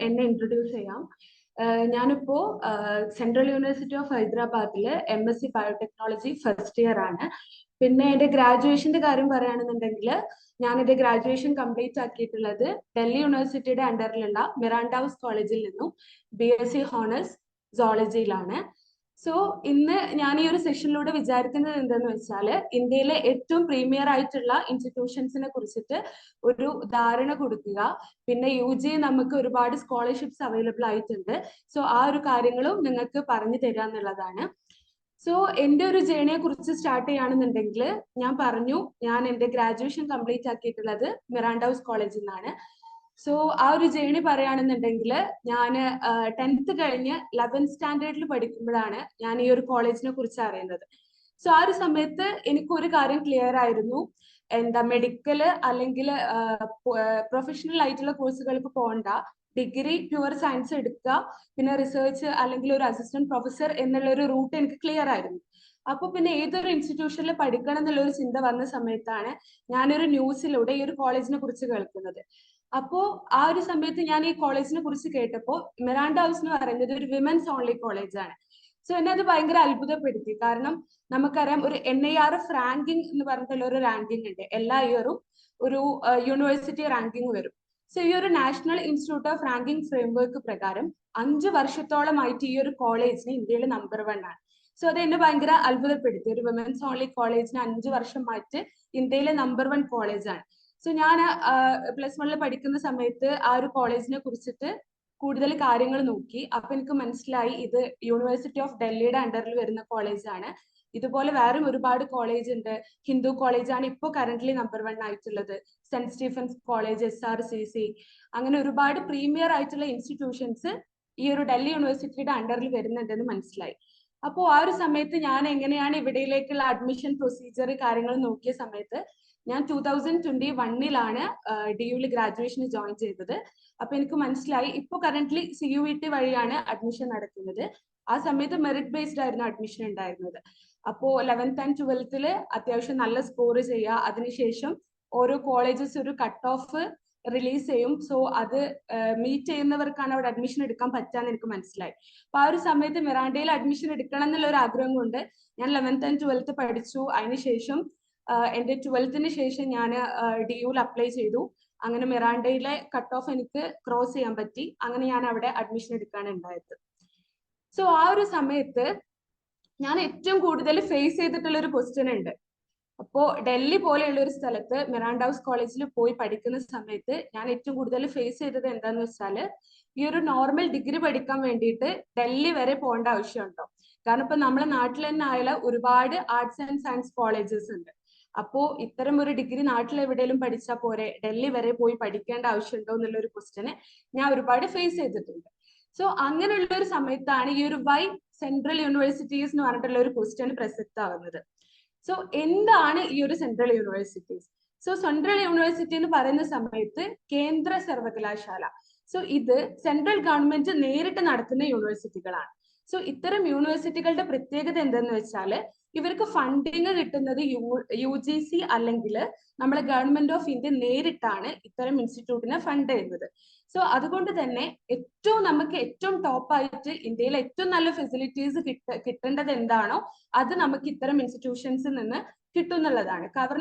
എന്നെ ഇൻട്രൊഡ്യൂസ് ചെയ്യാം. ഞാനിപ്പോ സെൻട്രൽ യൂണിവേഴ്സിറ്റി ഓഫ് ഹൈദരാബാദില് MSc ബയോടെക്നോളജി ഫസ്റ്റ് ഇയർ ആണ്. പിന്നെ എന്റെ ഗ്രാജുവേഷന്റെ കാര്യം പറയുകയാണെന്നുണ്ടെങ്കിൽ ഞാൻ എന്റെ ഗ്രാജുവേഷൻ കംപ്ലീറ്റ് ആക്കിയിട്ടുള്ളത് ഡൽഹി യൂണിവേഴ്സിറ്റിയുടെ അണ്ടറിലുള്ള മിറാണ്ട ഹൗസ് കോളേജിൽ നിന്നും BSc ഹോണേഴ്സ് സോളജിയിലാണ്. സോ ഇന്ന് ഞാൻ ഈ ഒരു സെഷനിലൂടെ വിചാരിക്കുന്നത് എന്തെന്ന് വെച്ചാൽ ഇന്ത്യയിലെ ഏറ്റവും പ്രീമിയർ ആയിട്ടുള്ള ഇൻസ്റ്റിറ്റ്യൂഷൻസിനെ കുറിച്ചിട്ട് ഒരു ധാരണ കൊടുക്കുക. പിന്നെ UG നമുക്ക് ഒരുപാട് സ്കോളർഷിപ്സ് അവൈലബിൾ ആയിട്ടുണ്ട്. സോ ആ ഒരു കാര്യങ്ങളും നിങ്ങൾക്ക് പറഞ്ഞു തരിക എന്നുള്ളതാണ്. സോ എന്റെ ഒരു ജേണിയെ കുറിച്ച് സ്റ്റാർട്ട് ചെയ്യുകയാണെന്നുണ്ടെങ്കിൽ ഞാൻ പറഞ്ഞു ഞാൻ എന്റെ ഗ്രാജുവേഷൻ കംപ്ലീറ്റ് ആക്കിയിട്ടുള്ളത് മിറാണ്ട ഹൗസ് കോളേജിൽ നിന്നാണ്. സോ ആ ഒരു ജേണി പറയുകയാണെന്നുണ്ടെങ്കിൽ ഞാൻ 10th കഴിഞ്ഞ് 11th സ്റ്റാൻഡേർഡിൽ പഠിക്കുമ്പോഴാണ് ഞാൻ ഈ ഒരു കോളേജിനെ കുറിച്ച് അറിയുന്നത്. സോ ആ ഒരു സമയത്ത് എനിക്ക് ഒരു കാര്യം ക്ലിയർ ആയിരുന്നു, എന്താ മെഡിക്കൽ അല്ലെങ്കിൽ പ്രൊഫഷണൽ ആയിട്ടുള്ള കോഴ്സുകൾക്ക് പോകണ്ട, ഡിഗ്രി പ്യുവർ സയൻസ് എടുക്കുക, പിന്നെ റിസർച്ച് അല്ലെങ്കിൽ ഒരു അസിസ്റ്റന്റ് പ്രൊഫസർ എന്നുള്ള ഒരു റൂട്ട് എനിക്ക് ക്ലിയർ ആയിരുന്നു. അപ്പൊ പിന്നെ ഏതൊരു ഇൻസ്റ്റിറ്റ്യൂഷനിൽ പഠിക്കണം എന്നുള്ള ഒരു ചിന്ത വന്ന സമയത്താണ് ഞാനൊരു ന്യൂസിലൂടെ ഈ ഒരു കോളേജിനെ കുറിച്ച് കേൾക്കുന്നത്. അപ്പോ ആ ഒരു സമയത്ത് ഞാൻ ഈ കോളേജിനെ കുറിച്ച് കേട്ടപ്പോൾ മിറാണ്ട ഹൗസ് എന്ന് പറയുന്നത് ഒരു വിമൻസ് ഓൺലി കോളേജാണ്. സോ എന്നെ അത് ഭയങ്കര അത്ഭുതപ്പെടുത്തി. കാരണം നമുക്കറിയാം ഒരു NIRF റാങ്കിങ് എന്ന് പറഞ്ഞിട്ടുള്ള ഒരു റാങ്കിങ് ഉണ്ട്. എല്ലാ ഇയറും ഒരു യൂണിവേഴ്സിറ്റി റാങ്കിങ് വരും. സോ ഈ ഒരു national institute of ranking framework പ്രകാരം 5 വർഷത്തോളമായിട്ട് ഈ ഒരു കോളേജിന് ഇന്ത്യയിൽ നമ്പർ 1 ആണ്. സോ അത് എന്നെ ഭയങ്കര അത്ഭുതപ്പെടുത്തി. ഒരു വിമൻസ് ഓൺലി കോളേജിന് 5 വർഷമായിട്ട് ഇന്ത്യയിലെ നമ്പർ 1 കോളേജാണ്. സോ ഞാൻ +1 പഠിക്കുന്ന സമയത്ത് ആ ഒരു കോളേജിനെ കുറിച്ചിട്ട് കൂടുതൽ കാര്യങ്ങൾ നോക്കി. അപ്പൊ എനിക്ക് മനസ്സിലായി ഇത് യൂണിവേഴ്സിറ്റി ഓഫ് ഡൽഹിയുടെ അണ്ടറിൽ വരുന്ന കോളേജാണ്. ഇതുപോലെ വേറെയും ഒരുപാട് കോളേജ് ഉണ്ട്. ഹിന്ദു കോളേജാണ് ഇപ്പോൾ കറന്റ്ലി നമ്പർ 1 ആയിട്ടുള്ളത്. സെന്റ് സ്റ്റീഫൻസ് കോളേജ്, SRCC, അങ്ങനെ ഒരുപാട് പ്രീമിയർ ആയിട്ടുള്ള ഇൻസ്റ്റിറ്റ്യൂഷൻസ് ഈ ഒരു ഡൽഹി യൂണിവേഴ്സിറ്റിയുടെ അണ്ടറിൽ വരുന്നുണ്ടെന്ന് മനസ്സിലായി. അപ്പോൾ ആ ഒരു സമയത്ത് ഞാൻ എങ്ങനെയാണ് ഇവിടേക്കുള്ള അഡ്മിഷൻ പ്രൊസീജിയർ കാര്യങ്ങൾ നോക്കിയ സമയത്ത് ഞാൻ 2021 DUവിൽ ഗ്രാജുവേഷന് ജോയിൻ ചെയ്തത്. അപ്പൊ എനിക്ക് മനസ്സിലായി ഇപ്പൊ കറന്റ്ലി CUET വഴിയാണ് അഡ്മിഷൻ നടക്കുന്നത്. ആ സമയത്ത് മെറിറ്റ് ബേസ്ഡ് ആയിരുന്നു അഡ്മിഷൻ ഉണ്ടായിരുന്നത്. അപ്പോ 11th and 12th അത്യാവശ്യം നല്ല സ്കോർ ചെയ്യുക, അതിനുശേഷം ഓരോ കോളേജസ് ഒരു കട്ട് ഓഫ് റിലീസ് ചെയ്യും. സോ അത് മീറ്റ് ചെയ്യുന്നവർക്കാണ് അവിടെ അഡ്മിഷൻ എടുക്കാൻ പറ്റാന്ന് എനിക്ക് മനസ്സിലായി. അപ്പൊ ആ ഒരു സമയത്ത് മിറാണ്ടയിൽ അഡ്മിഷൻ എടുക്കണം എന്നുള്ള ഒരു ആഗ്രഹം കൊണ്ട് ഞാൻ 11th and 12th പഠിച്ചു. അതിനുശേഷം എന്റെ 12th ശേഷം ഞാൻ DUവിൽ അപ്ലൈ ചെയ്തു. അങ്ങനെ മിറാണ്ടയിലെ കട്ട് ഓഫ് എനിക്ക് ക്രോസ് ചെയ്യാൻ പറ്റി. അങ്ങനെ ഞാൻ അവിടെ അഡ്മിഷൻ എടുക്കാണ് ഉണ്ടായത്. സോ ആ ഒരു സമയത്ത് ഞാൻ ഏറ്റവും കൂടുതൽ ഫേസ് ചെയ്തിട്ടുള്ള ഒരു ക്വസ്റ്റ്യൻ ഉണ്ട്. അപ്പോ ഡൽഹി പോലെയുള്ള ഒരു സ്ഥലത്ത് മിറാണ്ട ഹൗസ് കോളേജിൽ പോയി പഠിക്കുന്ന സമയത്ത് ഞാൻ ഏറ്റവും കൂടുതൽ ഫേസ് ചെയ്തത് എന്താന്ന് വെച്ചാല് ഈ ഒരു നോർമൽ ഡിഗ്രി പഠിക്കാൻ വേണ്ടിയിട്ട് ഡൽഹി വരെ പോകേണ്ട ആവശ്യമുണ്ടോ? കാരണം ഇപ്പൊ നമ്മുടെ നാട്ടിൽ തന്നെ ആയാലും ഒരുപാട് ആർട്സ് ആൻഡ് സയൻസ് കോളേജസ് ഉണ്ട്. അപ്പോ ഇത്തരം ഒരു ഡിഗ്രി നാട്ടിൽ എവിടെയെങ്കിലും പഠിച്ചാൽ പോരെ, ഡൽഹി വരെ പോയി പഠിക്കേണ്ട ആവശ്യമുണ്ടോ എന്നുള്ള ഒരു ക്വസ്റ്റ്യന് ഞാൻ ഒരുപാട് ഫേസ് ചെയ്തിട്ടുണ്ട്. സോ അങ്ങനെയുള്ള ഒരു സമയത്താണ് ഈ ഒരു വൈ സെൻട്രൽ യൂണിവേഴ്സിറ്റീസ് എന്ന് പറഞ്ഞിട്ടുള്ള ഒരു ക്വസ്റ്റ്യൻ പ്രസക്തമാകുന്നത്. സോ എന്താണ് ഈ ഒരു central universities? So central university എന്ന് പറയുന്ന സമയത്ത് കേന്ദ്ര സർവകലാശാല. സോ ഇത് സെൻട്രൽ ഗവൺമെന്റ് നേരിട്ട് നടത്തുന്ന യൂണിവേഴ്സിറ്റികളാണ്. സോ ഇത്തരം യൂണിവേഴ്സിറ്റികളുടെ പ്രത്യേകത എന്തെന്ന് വെച്ചാൽ ഇവർക്ക് ഫണ്ടിങ് കിട്ടുന്നത് UGC അല്ലെങ്കിൽ നമ്മളെ ഗവൺമെന്റ് ഓഫ് ഇന്ത്യ നേരിട്ടാണ് ഇത്തരം ഇൻസ്റ്റിറ്റ്യൂട്ടിനെ ഫണ്ട് ചെയ്യുന്നത്. സോ അതുകൊണ്ട് തന്നെ നമുക്ക് ഏറ്റവും ടോപ്പായിട്ട് ഇന്ത്യയിലെ ഏറ്റവും നല്ല ഫെസിലിറ്റീസ് കിട്ടേണ്ടത് എന്താണോ അത് നമുക്ക് ഇത്തരം ഇൻസ്റ്റിറ്റ്യൂഷൻസിൽ നിന്ന് കിട്ടുന്നുള്ളതാണ്.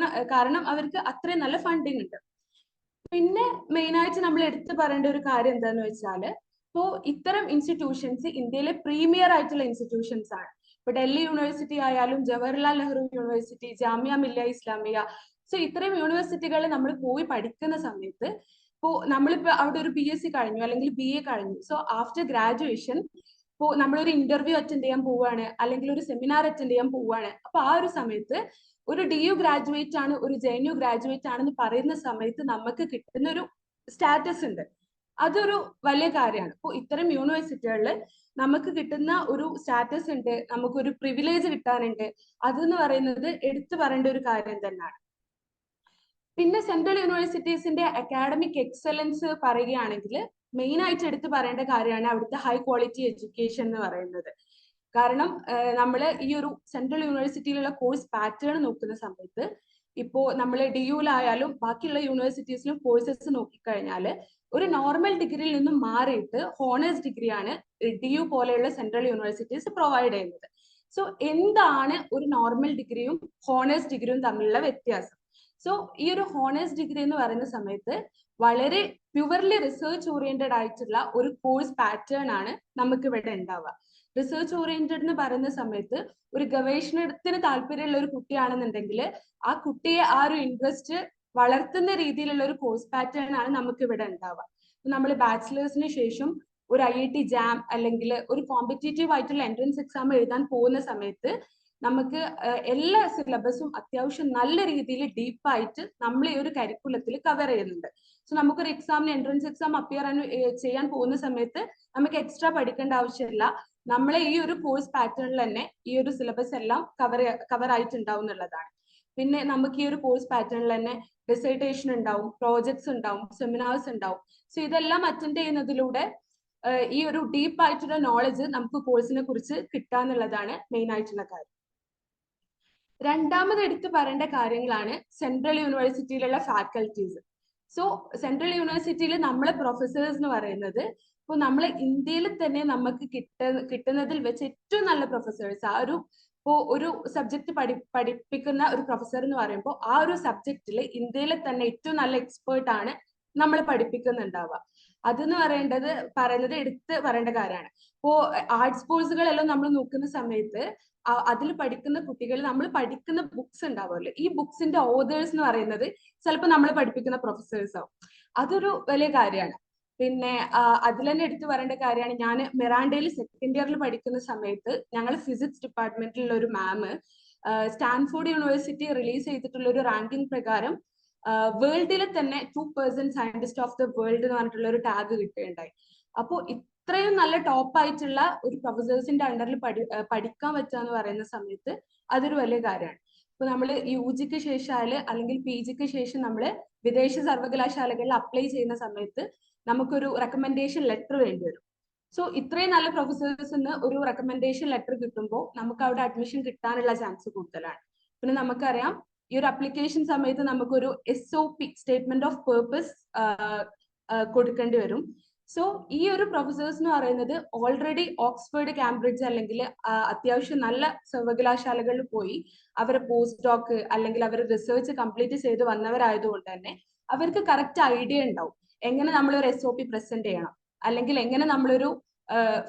കാരണം അവർക്ക് അത്രയും നല്ല ഫണ്ടിങ് ഉണ്ട്. പിന്നെ മെയിൻ ആയിട്ട് നമ്മൾ എടുത്തു പറയേണ്ട ഒരു കാര്യം എന്താന്ന് വെച്ചാൽ ഇപ്പോ ഇത്തരം ഇൻസ്റ്റിറ്റ്യൂഷൻസ് ഇന്ത്യയിലെ പ്രീമിയർ ആയിട്ടുള്ള ഇൻസ്റ്റിറ്റ്യൂഷൻസ് ആണ്. ഇപ്പൊ ഡൽഹി യൂണിവേഴ്സിറ്റി ആയാലും ജവഹർലാൽ നെഹ്റു യൂണിവേഴ്സിറ്റി, ജാമിയ മില്ലിയ ഇസ്ലാമിയ, സോ ഇത്തരം യൂണിവേഴ്സിറ്റികളിൽ നമ്മൾ പോയി പഠിക്കുന്ന സമയത്ത് ഇപ്പോ നമ്മളിപ്പോ അവിടെ ഒരു BSc കഴിഞ്ഞു അല്ലെങ്കിൽ BA കഴിഞ്ഞു. സോ ആഫ്റ്റർ ഗ്രാജുവേഷൻ ഇപ്പോ നമ്മളൊരു ഇന്റർവ്യൂ അറ്റൻഡ് ചെയ്യാൻ പോവുകയാണ് അല്ലെങ്കിൽ ഒരു സെമിനാർ അറ്റൻഡ് ചെയ്യാൻ പോവുകയാണ്. അപ്പൊ ആ ഒരു സമയത്ത് ഒരു DU ഗ്രാജുവേറ്റ് ആണ്, ഒരു JNU ഗ്രാജുവേറ്റ് ആണെന്ന് പറയുന്ന സമയത്ത് നമുക്ക് കിട്ടുന്ന ഒരു സ്റ്റാറ്റസ് ഉണ്ട്. അതൊരു വലിയ കാര്യമാണ്. ഇപ്പോൾ ഇത്തരം യൂണിവേഴ്സിറ്റികളിൽ നമുക്ക് കിട്ടുന്ന ഒരു സ്റ്റാറ്റസ് ഉണ്ട്, നമുക്കൊരു പ്രിവിലേജ് കിട്ടാനുണ്ട്. അതെന്ന് പറയുന്നത് എടുത്തു പറയേണ്ട ഒരു കാര്യം തന്നെയാണ്. പിന്നെ സെൻട്രൽ യൂണിവേഴ്സിറ്റീസിന്റെ അക്കാഡമിക് എക്സലൻസ് പറയുകയാണെങ്കിൽ മെയിൻ ആയിട്ട് എടുത്തു പറയേണ്ട കാര്യമാണ് അവിടുത്തെ ഹൈ ക്വാളിറ്റി എഡ്യൂക്കേഷൻ എന്ന് പറയുന്നത്. കാരണം നമ്മൾ ഈ ഒരു സെൻട്രൽ യൂണിവേഴ്സിറ്റിയിലുള്ള കോഴ്സ് പാറ്റേൺ നോക്കുന്ന സമയത്ത് ഇപ്പോ നമ്മൾ DUവിലായാലും ബാക്കിയുള്ള യൂണിവേഴ്സിറ്റീസിലും കോഴ്സസ് നോക്കിക്കഴിഞ്ഞാൽ ഒരു നോർമൽ ഡിഗ്രിയിൽ നിന്നും മാറിയിട്ട് ഹോണേഴ്സ് ഡിഗ്രിയാണ് DU പോലെയുള്ള സെൻട്രൽ യൂണിവേഴ്സിറ്റീസ് പ്രൊവൈഡ് ചെയ്യുന്നത്. സോ എന്താണ് ഒരു നോർമൽ ഡിഗ്രിയും ഹോണേഴ്സ് ഡിഗ്രിയും തമ്മിലുള്ള വ്യത്യാസം? സോ ഈ ഒരു ഹോണേഴ്സ് ഡിഗ്രി എന്ന് പറയുന്ന സമയത്ത് വളരെ പ്യുവർലി റിസർച്ച് ഓറിയന്റഡ് ആയിട്ടുള്ള ഒരു കോഴ്സ് പാറ്റേൺ ആണ് നമുക്ക് ഇവിടെ ഉണ്ടാവുക. റിസർച്ച് ഓറിയന്റഡ് എന്ന് പറയുന്ന സമയത്ത് ഒരു ഗവേഷണത്തിന് താല്പര്യമുള്ള ഒരു കുട്ടിയാണെന്നുണ്ടെങ്കിൽ ആ കുട്ടിയെ ആ ഒരു ഇൻട്രസ്റ്റ് വളർത്തുന്ന രീതിയിലുള്ള ഒരു കോഴ്സ് പാറ്റേൺ ആണ് നമുക്ക് ഇവിടെ ഉണ്ടാവുക. നമ്മൾ ബാച്ചിലേഴ്സിന് ശേഷം ഒരു IIT JAM അല്ലെങ്കിൽ ഒരു കോമ്പറ്റേറ്റീവ് ആയിട്ടുള്ള എൻട്രൻസ് എക്സാം എഴുതാൻ പോകുന്ന സമയത്ത് നമുക്ക് എല്ലാ സിലബസും അത്യാവശ്യം നല്ല രീതിയിൽ ഡീപ്പായിട്ട് നമ്മൾ ഈ ഒരു കരിക്കുലത്തിൽ കവർ ചെയ്യുന്നുണ്ട്. സോ നമുക്കൊരു എക്സാമിന് എൻട്രൻസ് എക്സാം അപ്പിയർ ചെയ്യാൻ പോകുന്ന സമയത്ത് നമുക്ക് എക്സ്ട്രാ പഠിക്കേണ്ട ആവശ്യമില്ല. നമ്മളെ ഈ ഒരു കോഴ്സ് പാറ്റേണിൽ തന്നെ ഈ ഒരു സിലബസ് എല്ലാം കവർ ആയിട്ടുണ്ടാവും എന്നുള്ളതാണ്. പിന്നെ നമുക്ക് ഈ ഒരു കോഴ്സ് പാറ്റേണിൽ തന്നെ ഡിസർട്ടേഷൻ ഉണ്ടാവും, പ്രോജക്ട്സ് ഉണ്ടാവും, സെമിനാർസ് ഉണ്ടാവും. സോ ഇതെല്ലാം അറ്റൻഡ് ചെയ്യുന്നതിലൂടെ ഈ ഒരു ഡീപ്പ് ആയിട്ടുള്ള നോളജ് നമുക്ക് കോഴ്സിനെ കുറിച്ച് കിട്ടാന്നുള്ളതാണ് മെയിൻ ആയിട്ടുള്ള കാര്യം. രണ്ടാമത് എടുത്ത് പറയേണ്ട കാര്യങ്ങളാണ് സെൻട്രൽ യൂണിവേഴ്സിറ്റിയിലുള്ള ഫാക്കൽറ്റീസ്. സോ സെൻട്രൽ യൂണിവേഴ്സിറ്റിയിൽ നമ്മളെ പ്രൊഫസേഴ്സ് എന്ന് പറയുന്നത് ഇപ്പോൾ നമ്മളെ ഇന്ത്യയിൽ തന്നെ നമുക്ക് കിട്ടുന്നതിൽ വെച്ച് ഏറ്റവും നല്ല പ്രൊഫസേഴ്സ്. ആ ഒരു സബ്ജക്ട് പഠിപ്പിക്കുന്ന ഒരു പ്രൊഫസർ എന്ന് പറയുമ്പോൾ ആ ഒരു സബ്ജക്റ്റിൽ ഇന്ത്യയിലെ തന്നെ ഏറ്റവും നല്ല എക്സ്പേർട്ട് ആണ് നമ്മൾ പഠിപ്പിക്കുന്നുണ്ടാവുക. അതെന്ന് പറയുന്നത് എടുത്ത് പറയേണ്ട കാര്യമാണ്. ഇപ്പോ ആർട്സ് കോഴ്സുകളെല്ലാം നമ്മൾ നോക്കുന്ന സമയത്ത് അതിൽ പഠിക്കുന്ന കുട്ടികൾ നമ്മൾ പഠിക്കുന്ന ബുക്സ് ഉണ്ടാവുമല്ലോ, ഈ ബുക്സിന്റെ ഓതേഴ്സ് എന്ന് പറയുന്നത് ചിലപ്പോൾ നമ്മൾ പഠിപ്പിക്കുന്ന പ്രൊഫസേഴ്സ് ആവും. അതൊരു വലിയ കാര്യമാണ്. പിന്നെ അതിൽ തന്നെ എടുത്തു പറയേണ്ട കാര്യമാണ്, ഞാൻ മെറാൻഡയിൽ സെക്കൻഡ് ഇയറിൽ പഠിക്കുന്ന സമയത്ത് ഞങ്ങൾ ഫിസിക്സ് ഡിപ്പാർട്ട്മെന്റിലുള്ള ഒരു മാം സ്റ്റാൻഫോർഡ് യൂണിവേഴ്സിറ്റി റിലീസ് ചെയ്തിട്ടുള്ള ഒരു റാങ്കിങ് പ്രകാരം വേൾഡിലെ തന്നെ 2% സയന്റിസ്റ്റ് ഓഫ് ദ വേൾഡ് എന്ന് പറഞ്ഞിട്ടുള്ള ഒരു ടാഗ് കിട്ടുകയുണ്ടായി. അപ്പോൾ ഇത്രയും നല്ല ടോപ്പ് ആയിട്ടുള്ള ഒരു പ്രൊഫസേഴ്സിന്റെ അണ്ടറിൽ പഠിക്കാൻ പറ്റുക എന്ന് പറയുന്ന സമയത്ത് അതൊരു വലിയ കാര്യമാണ്. ഇപ്പൊ നമ്മൾ UG ശേഷം അല്ലെങ്കിൽ PG ശേഷം നമ്മൾ വിദേശ സർവകലാശാലകളിൽ അപ്ലൈ ചെയ്യുന്ന സമയത്ത് നമുക്കൊരു റെക്കമെൻഡേഷൻ ലെറ്റർ വേണ്ടി വരും. സോ ഇത്രയും നല്ല പ്രൊഫസേഴ്സിന് ഒരു റെക്കമെൻഡേഷൻ ലെറ്റർ കിട്ടുമ്പോൾ നമുക്ക് അവിടെ അഡ്മിഷൻ കിട്ടാനുള്ള ചാൻസ് കൂടുതലാണ്. പിന്നെ നമുക്കറിയാം ഈ ഒരു അപ്ലിക്കേഷൻ സമയത്ത് നമുക്കൊരു SOP സ്റ്റേറ്റ്മെന്റ് ഓഫ് പേർപ്പസ് കൊടുക്കേണ്ടി വരും. സോ ഈ ഒരു പ്രൊഫസേഴ്സ് എന്ന് പറയുന്നത് ഓൾറെഡി ഓക്സ്ഫോർഡ്, കാംബ്രിഡ്ജ് അല്ലെങ്കിൽ അത്യാവശ്യം നല്ല സർവകലാശാലകളിൽ പോയി അവരെ പോസ്റ്റ് ഡോക്ക് അല്ലെങ്കിൽ അവർ റിസർച്ച് കംപ്ലീറ്റ് ചെയ്ത് വന്നവരായതുകൊണ്ട് തന്നെ അവർക്ക് കറക്റ്റ് ഐഡിയ ഉണ്ടാവും എങ്ങനെ നമ്മളൊരു SOP പ്രസന്റ് ചെയ്യണം, അല്ലെങ്കിൽ എങ്ങനെ നമ്മളൊരു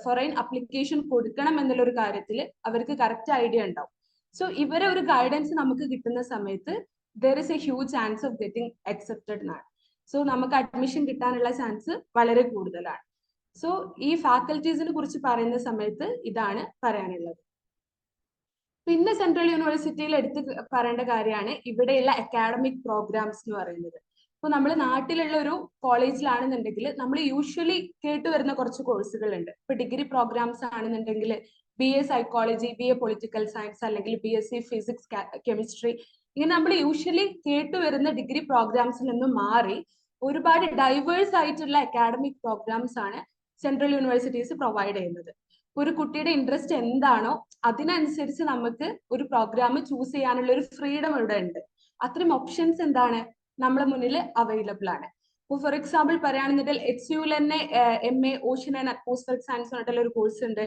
ഫോറിൻ അപ്ലിക്കേഷൻ കൊടുക്കണം എന്നുള്ള ഒരു കാര്യത്തിൽ അവർക്ക് കറക്റ്റ് ഐഡിയ ഉണ്ടാവും. സോ ഇവരെ ഒരു ഗൈഡൻസ് നമുക്ക് കിട്ടുന്ന സമയത്ത് there is A huge chance of getting accepted എന്നാണ്. സോ നമുക്ക് അഡ്മിഷൻ കിട്ടാനുള്ള ചാൻസ് വളരെ കൂടുതലാണ്. സോ ഈ ഫാക്കൽറ്റീസിനെ കുറിച്ച് പറയുന്ന സമയത്ത് ഇതാണ് പറയാനുള്ളത്. പിന്നെ സെൻട്രൽ യൂണിവേഴ്സിറ്റിയിൽ എടുത്ത് പറയേണ്ട കാര്യമാണ് ഇവിടെയുള്ള അക്കാഡമിക് പ്രോഗ്രാംസ് എന്ന് പറയുന്നത്. ഇപ്പൊ നമ്മൾ നാട്ടിലുള്ള ഒരു കോളേജിലാണെന്നുണ്ടെങ്കിൽ നമ്മൾ യൂഷ്വലി കേട്ടുവരുന്ന കുറച്ച് കോഴ്സുകളുണ്ട്. ഇപ്പൊ ഡിഗ്രി പ്രോഗ്രാംസ് ആണെന്നുണ്ടെങ്കിൽ BA psychology, BA political science, അല്ലെങ്കിൽ BSc ഫിസിക്സ്, കെമിസ്ട്രി, ഇങ്ങനെ നമ്മൾ യൂഷ്വലി കേട്ടുവരുന്ന ഡിഗ്രി പ്രോഗ്രാംസിൽ നിന്നും മാറി ഒരുപാട് ഡൈവേഴ്സ് ആയിട്ടുള്ള അക്കാഡമിക് പ്രോഗ്രാംസ് ആണ് സെൻട്രൽ യൂണിവേഴ്സിറ്റീസ് പ്രൊവൈഡ് ചെയ്യുന്നത്. ഒരു കുട്ടിയുടെ ഇൻട്രസ്റ്റ് എന്താണോ അതിനനുസരിച്ച് നമുക്ക് ഒരു പ്രോഗ്രാം ചൂസ് ചെയ്യാനുള്ള ഒരു ഫ്രീഡം ഇവിടെ ഉണ്ട്. അത്രയും ഓപ്ഷൻസ് എന്താണ് നമ്മുടെ മുന്നിൽ അവൈലബിൾ ആണ്. ഇപ്പോൾ ഫോർ എക്സാമ്പിൾ പറയുകയാണെന്നുണ്ടെങ്കിൽ HUL തന്നെ MA ocean and atmospheric science എന്ന് പറഞ്ഞിട്ടുള്ള ഒരു കോഴ്സ് ഉണ്ട്.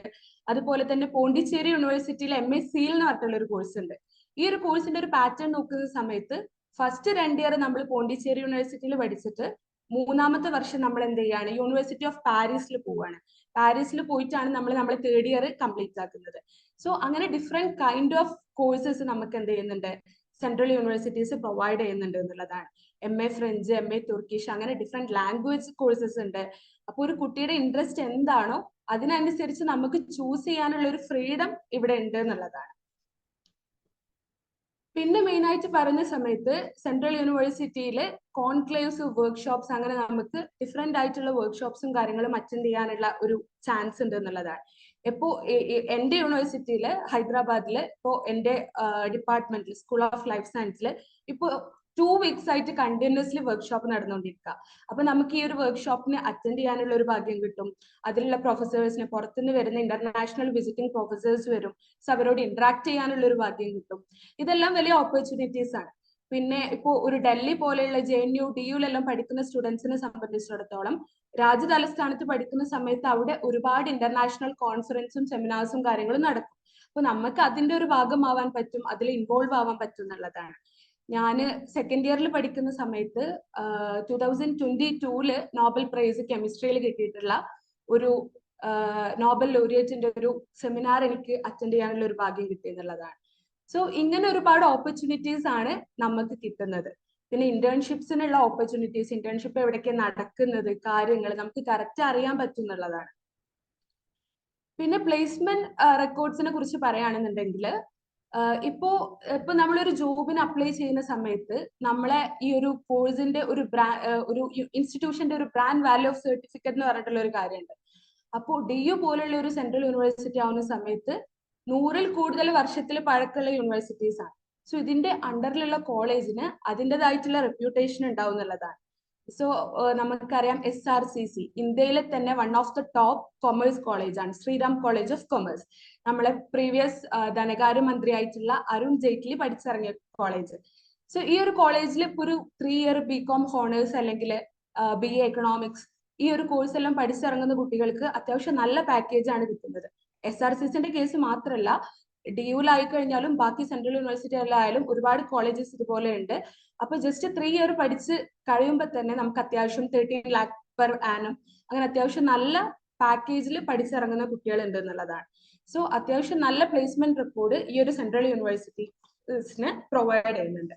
അതുപോലെ തന്നെ പോണ്ടിച്ചേരി യൂണിവേഴ്സിറ്റിയിൽ MA SEAL എന്ന് പറഞ്ഞിട്ടുള്ള ഒരു കോഴ്സ് ഉണ്ട്. ഈ ഒരു കോഴ്സിന്റെ ഒരു പാറ്റേൺ നോക്കുന്ന സമയത്ത് ഫസ്റ്റ് 2 ഇയർ നമ്മൾ പോണ്ടിച്ചേരി യൂണിവേഴ്സിറ്റിയിൽ പഠിച്ചിട്ട് 3ാമത്തെ വർഷം നമ്മൾ എന്ത് ചെയ്യാണ്, യൂണിവേഴ്സിറ്റി ഓഫ് പാരീസിൽ പോവുകയാണ്. പാരീസിൽ പോയിട്ടാണ് നമ്മൾ 3rd ഇയർ കംപ്ലീറ്റ് ആക്കുന്നത്. സോ അങ്ങനെ ഡിഫറെന്റ് കൈൻഡ് ഓഫ് കോഴ്സസ് നമുക്ക് എന്ത് ചെയ്യുന്നുണ്ട്, സെൻട്രൽ യൂണിവേഴ്സിറ്റീസ് പ്രൊവൈഡ് ചെയ്യുന്നുണ്ട് എന്നുള്ളതാണ്. MA ഫ്രഞ്ച്, MA തുർക്കിഷ്, അങ്ങനെ ഡിഫറെന്റ് ലാംഗ്വേജ് കോഴ്സസ് ഉണ്ട്. അപ്പോൾ ഒരു കുട്ടിയുടെ ഇൻട്രസ്റ്റ് എന്താണോ അതിനനുസരിച്ച് നമുക്ക് ചൂസ് ചെയ്യാനുള്ള ഒരു ഫ്രീഡം ഇവിടെ ഉണ്ട് എന്നുള്ളതാണ്. പിന്നെ മെയിൻ ആയിട്ട് പറയുന്ന സമയത്ത് സെൻട്രൽ യൂണിവേഴ്സിറ്റിയിൽ കോൺക്ലേവ്സ്, വർക്ക്ഷോപ്സ്, അങ്ങനെ നമുക്ക് ഡിഫറെന്റ് ആയിട്ടുള്ള വർക്ക്ഷോപ്സും കാര്യങ്ങളും അറ്റൻഡ് ചെയ്യാനുള്ള ഒരു ചാൻസ് ഉണ്ട് എന്നുള്ളതാണ്. ഇപ്പോ എന്റെ യൂണിവേഴ്സിറ്റിയിൽ ഹൈദരാബാദിൽ ഇപ്പോ എന്റെ ഡിപ്പാർട്ട്മെന്റിൽ സ്കൂൾ ഓഫ് ലൈഫ് സയൻസിൽ ഇപ്പോ 2 weeks ആയിട്ട് കണ്ടിന്യൂസ്ലി വർക്ക്ഷോപ്പ് നടന്നുകൊണ്ടിരിക്കുക. അപ്പൊ നമുക്ക് ഈ ഒരു വർക്ക്ഷോപ്പിന് അറ്റൻഡ് ചെയ്യാനുള്ള ഒരു ഭാഗ്യം കിട്ടും. അതിലുള്ള പ്രൊഫസേഴ്സിന് പുറത്തുനിന്ന് വരുന്ന ഇന്റർനാഷണൽ വിസിറ്റിംഗ് പ്രൊഫസേഴ്സ് വരും. സോ അവരോട് ഇന്ററാക്ട് ചെയ്യാനുള്ള ഒരു ഭാഗ്യം കിട്ടും. ഇതെല്ലാം വലിയ ഓപ്പർച്യൂണിറ്റീസ് ആണ്. പിന്നെ ഇപ്പോ ഒരു ഡൽഹി പോലെയുള്ള JNU DUലെല്ലാം പഠിക്കുന്ന സ്റ്റുഡൻസിനെ സംബന്ധിച്ചിടത്തോളം രാജ്യതലസ്ഥാനത്ത് പഠിക്കുന്ന സമയത്ത് അവിടെ ഒരുപാട് ഇന്റർനാഷണൽ കോൺഫറൻസും സെമിനാർസും കാര്യങ്ങളും നടക്കും. അപ്പൊ നമുക്ക് അതിന്റെ ഒരു ഭാഗമാവാൻ പറ്റും, അതിൽ ഇൻവോൾവ് ആവാൻ പറ്റും എന്നുള്ളതാണ്. ഞാന് സെക്കൻഡ് ഇയറിൽ പഠിക്കുന്ന സമയത്ത് 2022 നോബൽ പ്രൈസ് കെമിസ്ട്രിയിൽ കിട്ടിയിട്ടുള്ള ഒരു നോബൽ ലോറിയറ്റിന്റെ ഒരു സെമിനാർ എനിക്ക് അറ്റൻഡ് ചെയ്യാനുള്ള ഒരു ഭാഗ്യം കിട്ടിയെന്നുള്ളതാണ്. സോ ഇങ്ങനെ ഒരുപാട് ഓപ്പർച്യൂണിറ്റീസ് ആണ് നമുക്ക് കിട്ടുന്നത്. പിന്നെ ഇന്റേൺഷിപ്സിനുള്ള ഓപ്പർച്യൂണിറ്റീസ്, ഇന്റേൺഷിപ്പ് എവിടേക്ക് നടക്കുന്നത്, കാര്യങ്ങൾ നമുക്ക് കറക്റ്റ് അറിയാൻ പറ്റുന്നുള്ളതാണ്. പിന്നെ പ്ലേസ്മെന്റ് റെക്കോർഡ്സിനെ കുറിച്ച് പറയുകയാണെന്നുണ്ടെങ്കിൽ ഇപ്പോ നമ്മളൊരു ജോബിന് അപ്ലൈ ചെയ്യുന്ന സമയത്ത് നമ്മളെ ഈ ഒരു കോഴ്സിന്റെ ഒരു ഇൻസ്റ്റിറ്റ്യൂഷന്റെ ഒരു ബ്രാൻഡ് വാല്യൂ ഓഫ് സർട്ടിഫിക്കറ്റ് എന്ന് പറഞ്ഞിട്ടുള്ള ഒരു കാര്യമുണ്ട്. അപ്പോൾ DU പോലുള്ള ഒരു സെൻട്രൽ യൂണിവേഴ്സിറ്റി ആവുന്ന സമയത്ത് 100-ൽ കൂടുതൽ വർഷത്തിൽ പഴക്കമുള്ള യൂണിവേഴ്സിറ്റീസ് ആണ്. സോ ഇതിന്റെ അണ്ടറിലുള്ള കോളേജിന് അതിൻ്റെതായിട്ടുള്ള റെപ്യൂട്ടേഷൻ ഉണ്ടാവും എന്നുള്ളതാണ്. സോ നമുക്കറിയാം SRCC ഇന്ത്യയിലെ തന്നെ one of the top commerce college ആണ്, ശ്രീറാം കോളേജ് ഓഫ് കൊമേഴ്സ്. നമ്മളെ പ്രീവിയസ് ധനകാര്യമന്ത്രി ആയിട്ടുള്ള അരുൺ ജെയ്റ്റ്ലി പഠിച്ചിറങ്ങിയ കോളേജ്. സോ ഈ ഒരു കോളേജിൽ ഇപ്പോൾ ഒരു 3 ഇയർ BCom ഹോണേഴ്സ് അല്ലെങ്കിൽ BA എക്കണോമിക്സ് ഈ ഒരു കോഴ്സ് എല്ലാം പഠിച്ചിറങ്ങുന്ന കുട്ടികൾക്ക് അത്യാവശ്യം നല്ല പാക്കേജ് ആണ് കിട്ടുന്നത്. SRCCന്റെ കേസ് മാത്രമല്ല, DUലായി കഴിഞ്ഞാലും ബാക്കി സെൻട്രൽ യൂണിവേഴ്സിറ്റികളിലായാലും ഒരുപാട് കോളേജസ് ഇതുപോലെ ഉണ്ട്. അപ്പൊ ജസ്റ്റ് 3 ഇയർ പഠിച്ച് കഴിയുമ്പോൾ തന്നെ നമുക്ക് അത്യാവശ്യം 13 lakh പെർ ആനം അങ്ങനെ അത്യാവശ്യം നല്ല പാക്കേജിൽ പഠിച്ചിറങ്ങുന്ന കുട്ടികളുണ്ട് എന്നുള്ളതാണ്. സോ അത്യാവശ്യം നല്ല പ്ലേസ്മെന്റ് റെക്കോർഡ് ഈ ഒരു സെൻട്രൽ യൂണിവേഴ്സിറ്റീസിന് പ്രൊവൈഡ് ചെയ്യുന്നുണ്ട്.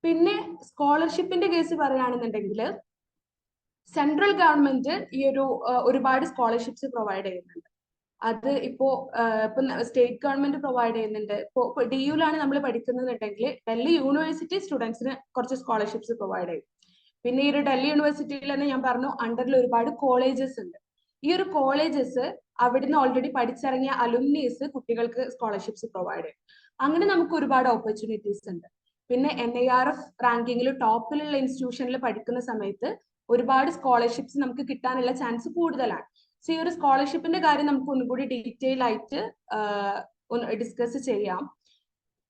പിന്നെ സ്കോളർഷിപ്പിന്റെ കേസ് പറയുകയാണെന്നുണ്ടെങ്കിൽ സെൻട്രൽ ഗവൺമെന്റ് ഈ ഒരു ഒരുപാട് സ്കോളർഷിപ്സ് പ്രൊവൈഡ് ചെയ്യുന്നുണ്ട്. അത് ഇപ്പോ സ്റ്റേറ്റ് ഗവൺമെന്റ് പ്രൊവൈഡ് ചെയ്യുന്നുണ്ട്. ഇപ്പോ DUലാണ് നമ്മൾ പഠിക്കുന്നുണ്ടെങ്കിൽ ഡൽഹി യൂണിവേഴ്സിറ്റി സ്റ്റുഡൻസിന് കുറച്ച് സ്കോളർഷിപ്സ് പ്രൊവൈഡ് ചെയ്യും. പിന്നെ ഈ ഒരു ഡൽഹി യൂണിവേഴ്സിറ്റിയിൽ തന്നെ ഞാൻ പറഞ്ഞു അണ്ടറിൽ ഒരുപാട് കോളേജസ് ഉണ്ട്. ഈ ഒരു കോളേജസ് അവിടുന്ന് ഓൾറെഡി പഠിച്ചിറങ്ങിയ അലുമിനീസ് കുട്ടികൾക്ക് സ്കോളർഷിപ്സ് പ്രൊവൈഡ് ചെയ്യും. അങ്ങനെ നമുക്ക് ഒരുപാട് ഓപ്പർച്യൂണിറ്റീസ് ഉണ്ട്. പിന്നെ NIRF റാങ്കിങ്ങിൽ ടോപ്പിലുള്ള ഇൻസ്റ്റിറ്റ്യൂഷനിൽ പഠിക്കുന്ന സമയത്ത് ഒരുപാട് സ്കോളർഷിപ്സ് നമുക്ക് കിട്ടാനുള്ള ചാൻസ് കൂടുതലാണ്. സോ ഈ ഒരു സ്കോളർഷിപ്പിന്റെ കാര്യം നമുക്ക് ഒന്നുകൂടി ഡീറ്റെയിൽ ആയിട്ട് ഒന്ന് ഡിസ്കസ് ചെയ്യാം.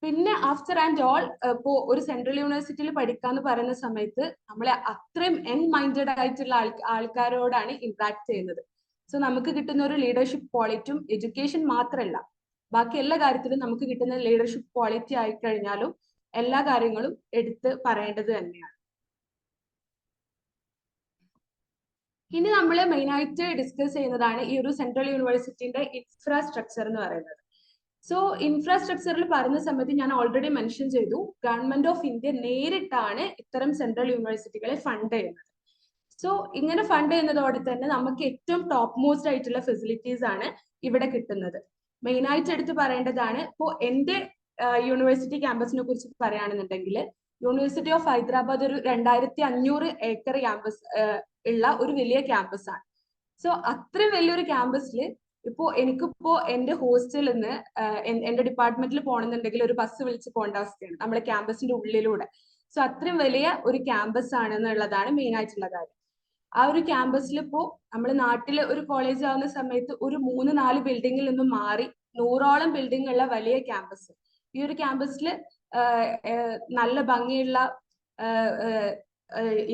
പിന്നെ ആഫ്റ്റർ ആൻഡ് ഓൾ ഇപ്പോ ഒരു സെൻട്രൽ യൂണിവേഴ്സിറ്റിയിൽ പഠിക്കാന്ന് പറയുന്ന സമയത്ത് നമ്മളെ അത്രയും യങ് മൈൻഡഡ് ആയിട്ടുള്ള ആൾക്കാരോടാണ് ഇന്ററാക്ട് ചെയ്യുന്നത്. സോ നമുക്ക് കിട്ടുന്ന ഒരു ലീഡർഷിപ്പ് ക്വാളിറ്റിയും എഡ്യൂക്കേഷൻ മാത്രമല്ല ബാക്കി എല്ലാ കാര്യത്തിലും നമുക്ക് കിട്ടുന്ന ലീഡർഷിപ്പ് ക്വാളിറ്റി ആയി കഴിഞ്ഞാലും എല്ലാ കാര്യങ്ങളും എടുത്ത് പറയേണ്ടത് തന്നെയാണ്. ഇനി നമ്മൾ മെയിൻ ആയിട്ട് ഡിസ്കസ് ചെയ്യുന്നതാണ് ഈ ഒരു സെൻട്രൽ യൂണിവേഴ്സിറ്റിന്റെ ഇൻഫ്രാസ്ട്രക്ചർ എന്ന് പറയുന്നത്. സോ ഇൻഫ്രാസ്ട്രക്ചറിൽ പറയുന്ന സമയത്ത് ഞാൻ ഓൾറെഡി മെൻഷൻ ചെയ്തു, ഗവൺമെന്റ് ഓഫ് ഇന്ത്യ നേരിട്ടാണ് ഇത്തരം സെൻട്രൽ യൂണിവേഴ്സിറ്റികളെ ഫണ്ട് ചെയ്യുന്നത്. സോ ഇങ്ങനെ ഫണ്ട് ചെയ്യുന്നതോടെ തന്നെ നമുക്ക് ഏറ്റവും ടോപ്പ് മോസ്റ്റ് ആയിട്ടുള്ള ഫെസിലിറ്റീസ് ആണ് ഇവിടെ കിട്ടുന്നത്. മെയിൻ ആയിട്ട് എടുത്ത് പറയേണ്ടതാണ്, ഇപ്പോൾ എന്റെ യൂണിവേഴ്സിറ്റി ക്യാമ്പസിനെ കുറിച്ച് പറയുകയാണെന്നുണ്ടെങ്കിൽ യൂണിവേഴ്സിറ്റി ഓഫ് ഹൈദരാബാദ് ഒരു 2500 ഏക്കർ ക്യാമ്പസ് ഉള്ള ഒരു വലിയ ക്യാമ്പസ് ആണ്. സോ അത്രയും വലിയൊരു ക്യാമ്പസിൽ എനിക്കിപ്പോ എന്റെ ഹോസ്റ്റലിൽ നിന്ന് എന്റെ ഡിപ്പാർട്ട്മെന്റിൽ പോകണമെന്നുണ്ടെങ്കിൽ ഒരു ബസ് വിളിച്ച് പോകേണ്ട അവസ്ഥയാണ് നമ്മളെ ക്യാമ്പസിന്റെ ഉള്ളിലൂടെ. സോ അത്രയും വലിയ ഒരു ക്യാമ്പസ് ആണ് എന്നുള്ളതാണ് മെയിൻ ആയിട്ടുള്ള കാര്യം. ആ ഒരു ക്യാമ്പസിൽ ഇപ്പോ നമ്മുടെ നാട്ടില് ഒരു കോളേജ് ആവുന്ന സമയത്ത് ഒരു 3-4 ബിൽഡിങ്ങിൽ നിന്നും മാറി 100ഓളം ബിൽഡിംഗ് ഉള്ള വലിയ ക്യാമ്പസ്. ഈ ഒരു ക്യാമ്പസിൽ നല്ല ഭംഗിയുള്ള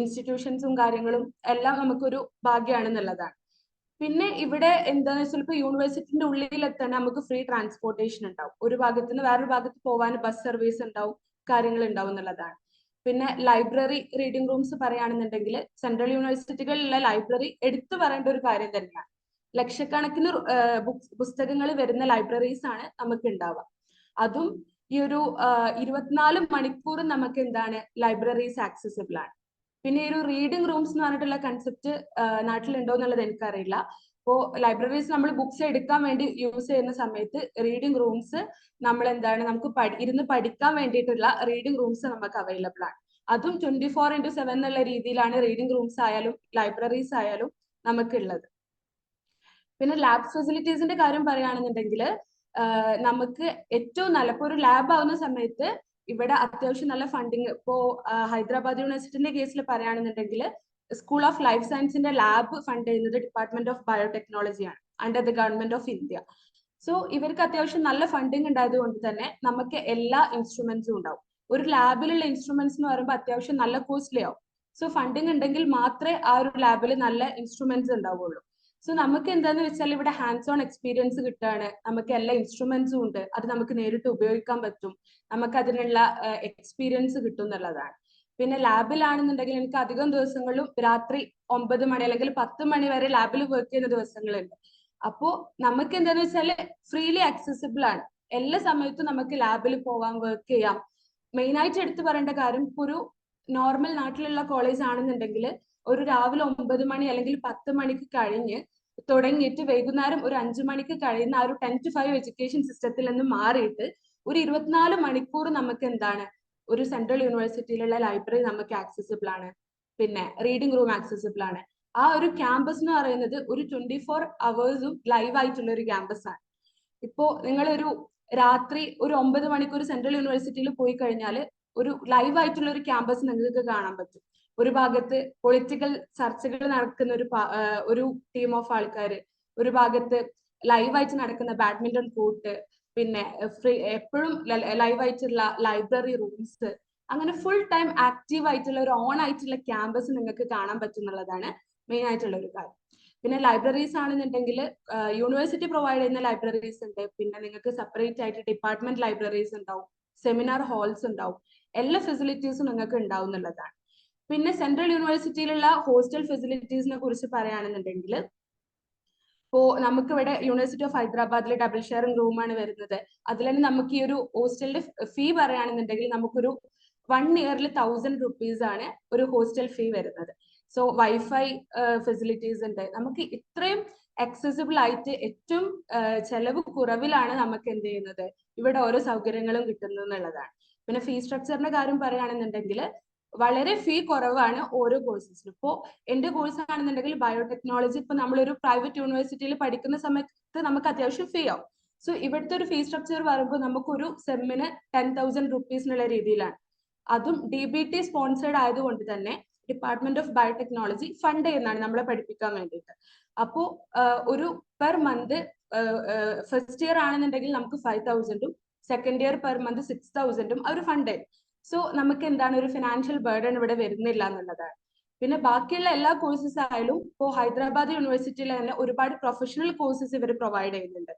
ഇൻസ്റ്റിറ്റ്യൂഷൻസും കാര്യങ്ങളും എല്ലാം നമുക്കൊരു ഭാഗ്യമാണെന്നുള്ളതാണ്. പിന്നെ ഇവിടെ എന്താണെന്ന് വെച്ചാൽ ഇപ്പൊ യൂണിവേഴ്സിറ്റിന്റെ ഉള്ളിൽ തന്നെ നമുക്ക് ഫ്രീ ട്രാൻസ്പോർട്ടേഷൻ ഉണ്ടാവും. ഒരു ഭാഗത്ത് നിന്ന് വേറൊരു ഭാഗത്ത് പോകാൻ ബസ് സർവീസ് ഉണ്ടാവും, കാര്യങ്ങൾ ഉണ്ടാവും എന്നുള്ളതാണ്. പിന്നെ ലൈബ്രറി, റീഡിംഗ് റൂംസ് പറയുകയാണെന്നുണ്ടെങ്കിൽ സെൻട്രൽ യൂണിവേഴ്സിറ്റികളിലുള്ള ലൈബ്രറി എടുത്തു പറയേണ്ട ഒരു കാര്യം തന്നെയാണ്. ലക്ഷക്കണക്കിന് പുസ്തകങ്ങൾ വരുന്ന ലൈബ്രറീസ് ആണ് നമുക്ക് ഉണ്ടാവുക. അതും ഈ ഒരു 24 മണിക്കൂറും നമുക്ക് എന്താണ് ലൈബ്രറീസ് ആക്സസിബിൾ ആണ്. പിന്നെ ഈ ഒരു റീഡിംഗ് റൂംസ് എന്ന് പറഞ്ഞിട്ടുള്ള കൺസെപ്റ്റ് നാട്ടിലുണ്ടോ എന്നുള്ളത് എനിക്കറിയില്ല. ഇപ്പോൾ ലൈബ്രറീസ് നമ്മൾ ബുക്സ് എടുക്കാൻ വേണ്ടി യൂസ് ചെയ്യുന്ന സമയത്ത് റീഡിംഗ് റൂംസ് നമ്മൾ എന്താണ് നമുക്ക് ഇരുന്ന് പഠിക്കാൻ വേണ്ടിയിട്ടുള്ള റീഡിംഗ് റൂംസ് നമുക്ക് അവൈലബിൾ ആണ്. അതും 24/7 എന്നുള്ള രീതിയിലാണ് റീഡിംഗ് റൂംസ് ആയാലും ലൈബ്രറീസ് ആയാലും നമുക്കുള്ളത്. പിന്നെ ലാബ് ഫെസിലിറ്റീസിന്റെ കാര്യം പറയുകയാണെന്നുണ്ടെങ്കിൽ നമുക്ക് ഏറ്റവും നല്ല ഇപ്പോൾ ഒരു ലാബ് ആവുന്ന സമയത്ത് ഇവിടെ അത്യാവശ്യം നല്ല ഫണ്ടിങ്, ഇപ്പോ ഹൈദരാബാദ് യൂണിവേഴ്സിറ്റിന്റെ കേസിൽ പറയുകയാണെന്നുണ്ടെങ്കിൽ സ്കൂൾ ഓഫ് ലൈഫ് സയൻസിന്റെ ലാബ് ഫണ്ട് ചെയ്യുന്നത് ഡിപ്പാർട്ട്മെന്റ് ഓഫ് ബയോടെക്നോളജിയാണ് under the government of India. So ഇവർക്ക് അത്യാവശ്യം നല്ല ഫണ്ടിങ് ഉണ്ടായത് കൊണ്ട് തന്നെ നമുക്ക് എല്ലാ ഇൻസ്ട്രുമെന്റ്സും ഉണ്ടാവും. ഒരു ലാബിലുള്ള ഇൻസ്ട്രുമെന്റ്സ് എന്ന് പറയുമ്പോൾ അത്യാവശ്യം നല്ല കോസ്റ്റ്ലി ആവും. സോ ഫണ്ടിങ് ഉണ്ടെങ്കിൽ മാത്രമേ ആ ഒരു ലാബിൽ നല്ല ഇൻസ്ട്രുമെന്റ്സ് ഉണ്ടാവുള്ളൂ. സോ നമുക്ക് എന്താന്ന് വെച്ചാൽ ഇവിടെ ഹാൻഡ്സ് ഓൺ എക്സ്പീരിയൻസ് കിട്ടുകയാണ്, നമുക്ക് എല്ലാ ഇൻസ്ട്രുമെന്റ്സും ഉണ്ട്, അത് നമുക്ക് നേരിട്ട് ഉപയോഗിക്കാൻ പറ്റും, നമുക്ക് അതിനുള്ള എക്സ്പീരിയൻസ് കിട്ടും എന്നുള്ളതാണ്. പിന്നെ ലാബിലാണെന്നുണ്ടെങ്കിൽ എനിക്ക് അധികം ദിവസങ്ങളിലും രാത്രി 9 മണി അല്ലെങ്കിൽ 10 മണി വരെ ലാബിൽ വർക്ക് ചെയ്യുന്ന ദിവസങ്ങളുണ്ട്. അപ്പോ നമുക്ക് എന്താന്ന് വെച്ചാൽ ഫ്രീലി ആക്സസിബിൾ ആണ്, എല്ലാ സമയത്തും നമുക്ക് ലാബിൽ പോവാം, വർക്ക് ചെയ്യാം. മെയിൻ ആയിട്ട് എടുത്തു പറയേണ്ട കാര്യം, ഒരു നോർമൽ നാട്ടിലുള്ള കോളേജ് ആണെന്നുണ്ടെങ്കിൽ ഒരു രാവിലെ 9 മണി അല്ലെങ്കിൽ 10 മണിക്ക് കഴിഞ്ഞ് തുടങ്ങിയിട്ട് വൈകുന്നേരം ഒരു 5 മണിക്ക് കഴിയുന്ന ആ ഒരു 10 to 5 എഡ്യൂക്കേഷൻ സിസ്റ്റത്തിൽ നിന്ന് മാറിയിട്ട് ഒരു 24 മണിക്കൂർ നമുക്ക് എന്താണ്, ഒരു സെൻട്രൽ യൂണിവേഴ്സിറ്റിയിലുള്ള ലൈബ്രറി നമുക്ക് ആക്സസിബിൾ ആണ്, പിന്നെ റീഡിംഗ് റൂം ആക്സസിബിൾ ആണ്. ആ ഒരു ക്യാമ്പസ് എന്ന് പറയുന്നത് ഒരു 24 hours ലൈവ് ആയിട്ടുള്ള ഒരു ക്യാമ്പസ് ആണ്. ഇപ്പോ നിങ്ങളൊരു രാത്രി ഒരു 9 മണിക്ക് ഒരു സെൻട്രൽ യൂണിവേഴ്സിറ്റിയിൽ പോയി കഴിഞ്ഞാൽ ഒരു ലൈവ് ആയിട്ടുള്ള ഒരു ക്യാമ്പസ് നിങ്ങൾക്ക് കാണാൻ പറ്റും. ഒരു ഭാഗത്ത് പൊളിറ്റിക്കൽ ചർച്ചകൾ നടക്കുന്ന ഒരു ടീം ഓഫ് ആൾക്കാർ, ഒരു ഭാഗത്ത് ലൈവായിട്ട് നടക്കുന്ന ബാഡ്മിന്റൺ കോർട്ട്, പിന്നെ എപ്പോഴും ലൈവായിട്ടുള്ള ലൈബ്രറി റൂംസ്, അങ്ങനെ ഫുൾ ടൈം ആക്റ്റീവ് ആയിട്ടുള്ള ഒരു ഓൺ ആയിട്ടുള്ള ക്യാമ്പസ് നിങ്ങൾക്ക് കാണാൻ പറ്റുന്നുള്ളതാണ് മെയിൻ ആയിട്ടുള്ള ഒരു കാര്യം. പിന്നെ ലൈബ്രറീസ് ആണെന്നുണ്ടെങ്കിൽ യൂണിവേഴ്സിറ്റി പ്രൊവൈഡ് ചെയ്യുന്ന ലൈബ്രറീസ് ഉണ്ട്, പിന്നെ നിങ്ങൾക്ക് സെപ്പറേറ്റ് ആയിട്ട് ഡിപ്പാർട്ട്മെന്റ് ലൈബ്രറീസ് ഉണ്ടാവും, സെമിനാർ ഹാൾസ് ഉണ്ടാവും, എല്ലാ ഫെസിലിറ്റീസും നിങ്ങൾക്ക് ഉണ്ടാവും എന്നുള്ളതാണ്. പിന്നെ സെൻട്രൽ യൂണിവേഴ്സിറ്റിയിലുള്ള ഹോസ്റ്റൽ ഫെസിലിറ്റീസിനെ കുറിച്ച് പറയുകയാണെന്നുണ്ടെങ്കിൽ, ഇപ്പോ നമുക്ക് ഇവിടെ യൂണിവേഴ്സിറ്റി ഓഫ് ഹൈദരാബാദിലെ ഡബിൾ ഷെയറിംഗ് റൂമാണ് വരുന്നത്. അതിൽ തന്നെ നമുക്ക് ഈ ഒരു ഹോസ്റ്റലിന്റെ ഫീ പറയുകയാണെന്നുണ്ടെങ്കിൽ നമുക്കൊരു 1 yearൽ 1000 rupees ആണ് ഒരു ഹോസ്റ്റൽ ഫീ വരുന്നത്. സോ വൈഫൈ ഫെസിലിറ്റീസ് ഉണ്ട്, നമുക്ക് ഇത്രയും ആക്സസിബിൾ ആയിട്ട് ഏറ്റവും ചെലവ് കുറവിലാണ് നമുക്ക് എന്ത് ചെയ്യുന്നത്, ഇവിടെ ഓരോ സൗകര്യങ്ങളും കിട്ടുന്നു എന്നുള്ളതാണ്. പിന്നെ ഫീ സ്ട്രക്ചറിന്റെ കാര്യം പറയുകയാണെന്നുണ്ടെങ്കിൽ വളരെ ഫീ കുറവാണ് ഓരോ കോഴ്സസിനും. ഇപ്പോൾ എന്റെ കോഴ്സ് ആണെന്നുണ്ടെങ്കിൽ ബയോടെക്നോളജി, ഇപ്പൊ നമ്മളൊരു പ്രൈവറ്റ് യൂണിവേഴ്സിറ്റിയിൽ പഠിക്കുന്ന സമയത്ത് നമുക്ക് അത്യാവശ്യം ഫീ ആവും. സോ ഇവിടുത്തെ ഒരു ഫീ സ്ട്രക്ചർ പറയുമ്പോൾ നമുക്കൊരു സെമ്മിന് 10,000 rupees എന്നുള്ള രീതിയിലാണ്. അതും DBT സ്പോൺസേഡ് ആയതുകൊണ്ട് തന്നെ ഡിപ്പാർട്ട്മെന്റ് ഓഫ് ബയോടെക്നോളജി ഫണ്ട് ചെയ്യുന്നതാണ് നമ്മളെ പഠിപ്പിക്കാൻ വേണ്ടിയിട്ട്. അപ്പോൾ ഒരു പെർ മന്ത് ഫസ്റ്റ് ഇയർ ആണെന്നുണ്ടെങ്കിൽ നമുക്ക് 5,000, സെക്കൻഡ് ഇയർ പെർ മന്ത് 6,000 അവർ ഫണ്ട് ചെയ്യും. സോ നമുക്ക് എന്താണ്, ഒരു ഫിനാൻഷ്യൽ ബർഡൻ ഇവിടെ വരുന്നില്ല എന്നുള്ളതാണ്. പിന്നെ ബാക്കിയുള്ള എല്ലാ കോഴ്സസ് ആയാലും ഇപ്പോൾ ഹൈദരാബാദ് യൂണിവേഴ്സിറ്റിയിൽ തന്നെ ഒരുപാട് പ്രൊഫഷണൽ കോഴ്സസ് ഇവർ പ്രൊവൈഡ് ചെയ്യുന്നുണ്ട്.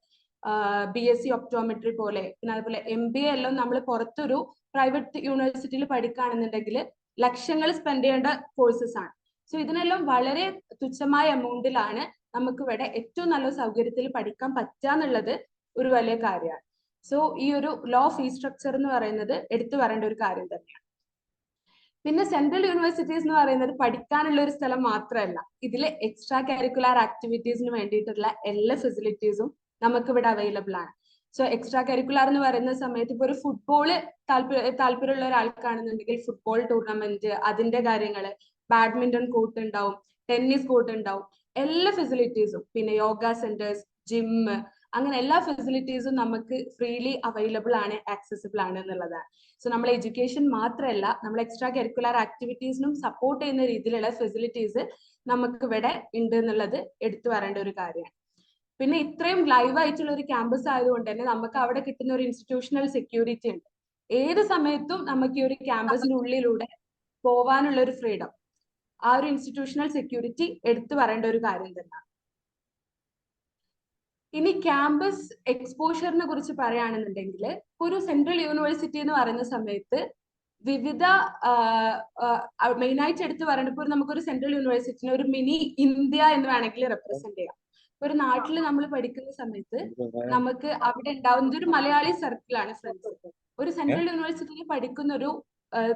BSc ഒപ്റ്റോമെട്രി പോലെ, പിന്നെ അതുപോലെ MBA എല്ലാം നമ്മൾ പുറത്തൊരു പ്രൈവറ്റ് യൂണിവേഴ്സിറ്റിയിൽ പഠിക്കുകയാണെന്നുണ്ടെങ്കിൽ ലക്ഷങ്ങൾ സ്പെൻഡ് ചെയ്യേണ്ട കോഴ്സസ് ആണ്. സോ ഇതിനെല്ലാം വളരെ തുച്ഛമായ എമൗണ്ടിലാണ് നമുക്ക് ഇവിടെ ഏറ്റവും നല്ല സൗകര്യത്തിൽ പഠിക്കാൻ പറ്റാന്നുള്ളത് ഒരു വലിയ കാര്യമാണ്. സോ ഈ ഒരു ലോ ഫീ സ്ട്രക്ചർ എന്ന് പറയുന്നത് എടുത്തു പറയേണ്ട ഒരു കാര്യം തന്നെയാണ്. പിന്നെ സെൻട്രൽ യൂണിവേഴ്സിറ്റീസ് എന്ന് പറയുന്നത് പഠിക്കാനുള്ള ഒരു സ്ഥലം മാത്രമല്ല, ഇതിലെ എക്സ്ട്രാ കരിക്കുലർ ആക്ടിവിറ്റീസിന് വേണ്ടിയിട്ടുള്ള എല്ലാ ഫെസിലിറ്റീസും നമുക്ക് ഇവിടെ അവൈലബിൾ ആണ്. സോ എക്സ്ട്രാ കരിക്കുലർ എന്ന് പറയുന്ന സമയത്ത് ഇപ്പോൾ ഒരു ഫുട്ബോള് താല്പര്യമുള്ള ഒരാൾക്കാണെന്നുണ്ടെങ്കിൽ ഫുട്ബോൾ ടൂർണമെന്റ്, അതിന്റെ കാര്യങ്ങള്, ബാഡ്മിന്റൺ കോർട്ട് ഉണ്ടാവും, ടെന്നീസ് കോർട്ട് ഉണ്ടാവും, എല്ലാ ഫെസിലിറ്റീസും, പിന്നെ യോഗ സെന്റേഴ്സ്, ജിമ്മ്, അങ്ങനെ എല്ലാ ഫെസിലിറ്റീസും നമുക്ക് ഫ്രീലി അവൈലബിൾ ആണ്, ആക്സസിബിൾ ആണ് എന്നുള്ളതാണ്. സോ നമ്മൾ എഡ്യൂക്കേഷൻ മാത്രമല്ല, നമ്മൾ എക്സ്ട്രാ കരിക്കുലർ ആക്ടിവിറ്റീസിനും സപ്പോർട്ട് ചെയ്യുന്ന രീതിയിലുള്ള ഫെസിലിറ്റീസ് നമുക്ക് ഇവിടെ ഉണ്ട് എന്നുള്ളത് എടുത്തു പറയേണ്ട ഒരു കാര്യമാണ്. പിന്നെ ഇത്രയും ലൈവ് ആയിട്ടുള്ള ഒരു ക്യാമ്പസ് ആയതുകൊണ്ട് തന്നെ നമുക്ക് അവിടെ കിട്ടുന്ന ഒരു ഇൻസ്റ്റിറ്റ്യൂഷണൽ സെക്യൂരിറ്റി ഉണ്ട്. ഏത് സമയത്തും നമുക്ക് ഈ ഒരു ക്യാമ്പസിന്റെ ഉള്ളിലൂടെ പോവാനുള്ള ഒരു ഫ്രീഡം, ആ ഒരു ഇൻസ്റ്റിറ്റ്യൂഷണൽ സെക്യൂരിറ്റി എടുത്തു പറയേണ്ട ഒരു കാര്യം തന്നെയാണ്. ഇനി ക്യാമ്പസ് എക്സ്പോഷറിനെ കുറിച്ച് പറയുകയാണെന്നുണ്ടെങ്കിൽ, ഒരു സെൻട്രൽ യൂണിവേഴ്സിറ്റി എന്ന് പറയുന്ന സമയത്ത് വിവിധ മെയിനായിട്ട് എടുത്ത് പറയുമ്പോൾ നമുക്കൊരു സെൻട്രൽ യൂണിവേഴ്സിറ്റിനെ ഒരു മിനി ഇന്ത്യ എന്ന് വേണമെങ്കിൽ റെപ്രസെന്റ് ചെയ്യാം. ഒരു നാട്ടിൽ നമ്മൾ പഠിക്കുന്ന സമയത്ത് നമുക്ക് അവിടെ ഉണ്ടാവുന്നത് ഒരു മലയാളി സർക്കിളാണ് ഫ്രണ്ട്സ്. ഒരു സെൻട്രൽ യൂണിവേഴ്സിറ്റിയിൽ പഠിക്കുന്ന ഒരു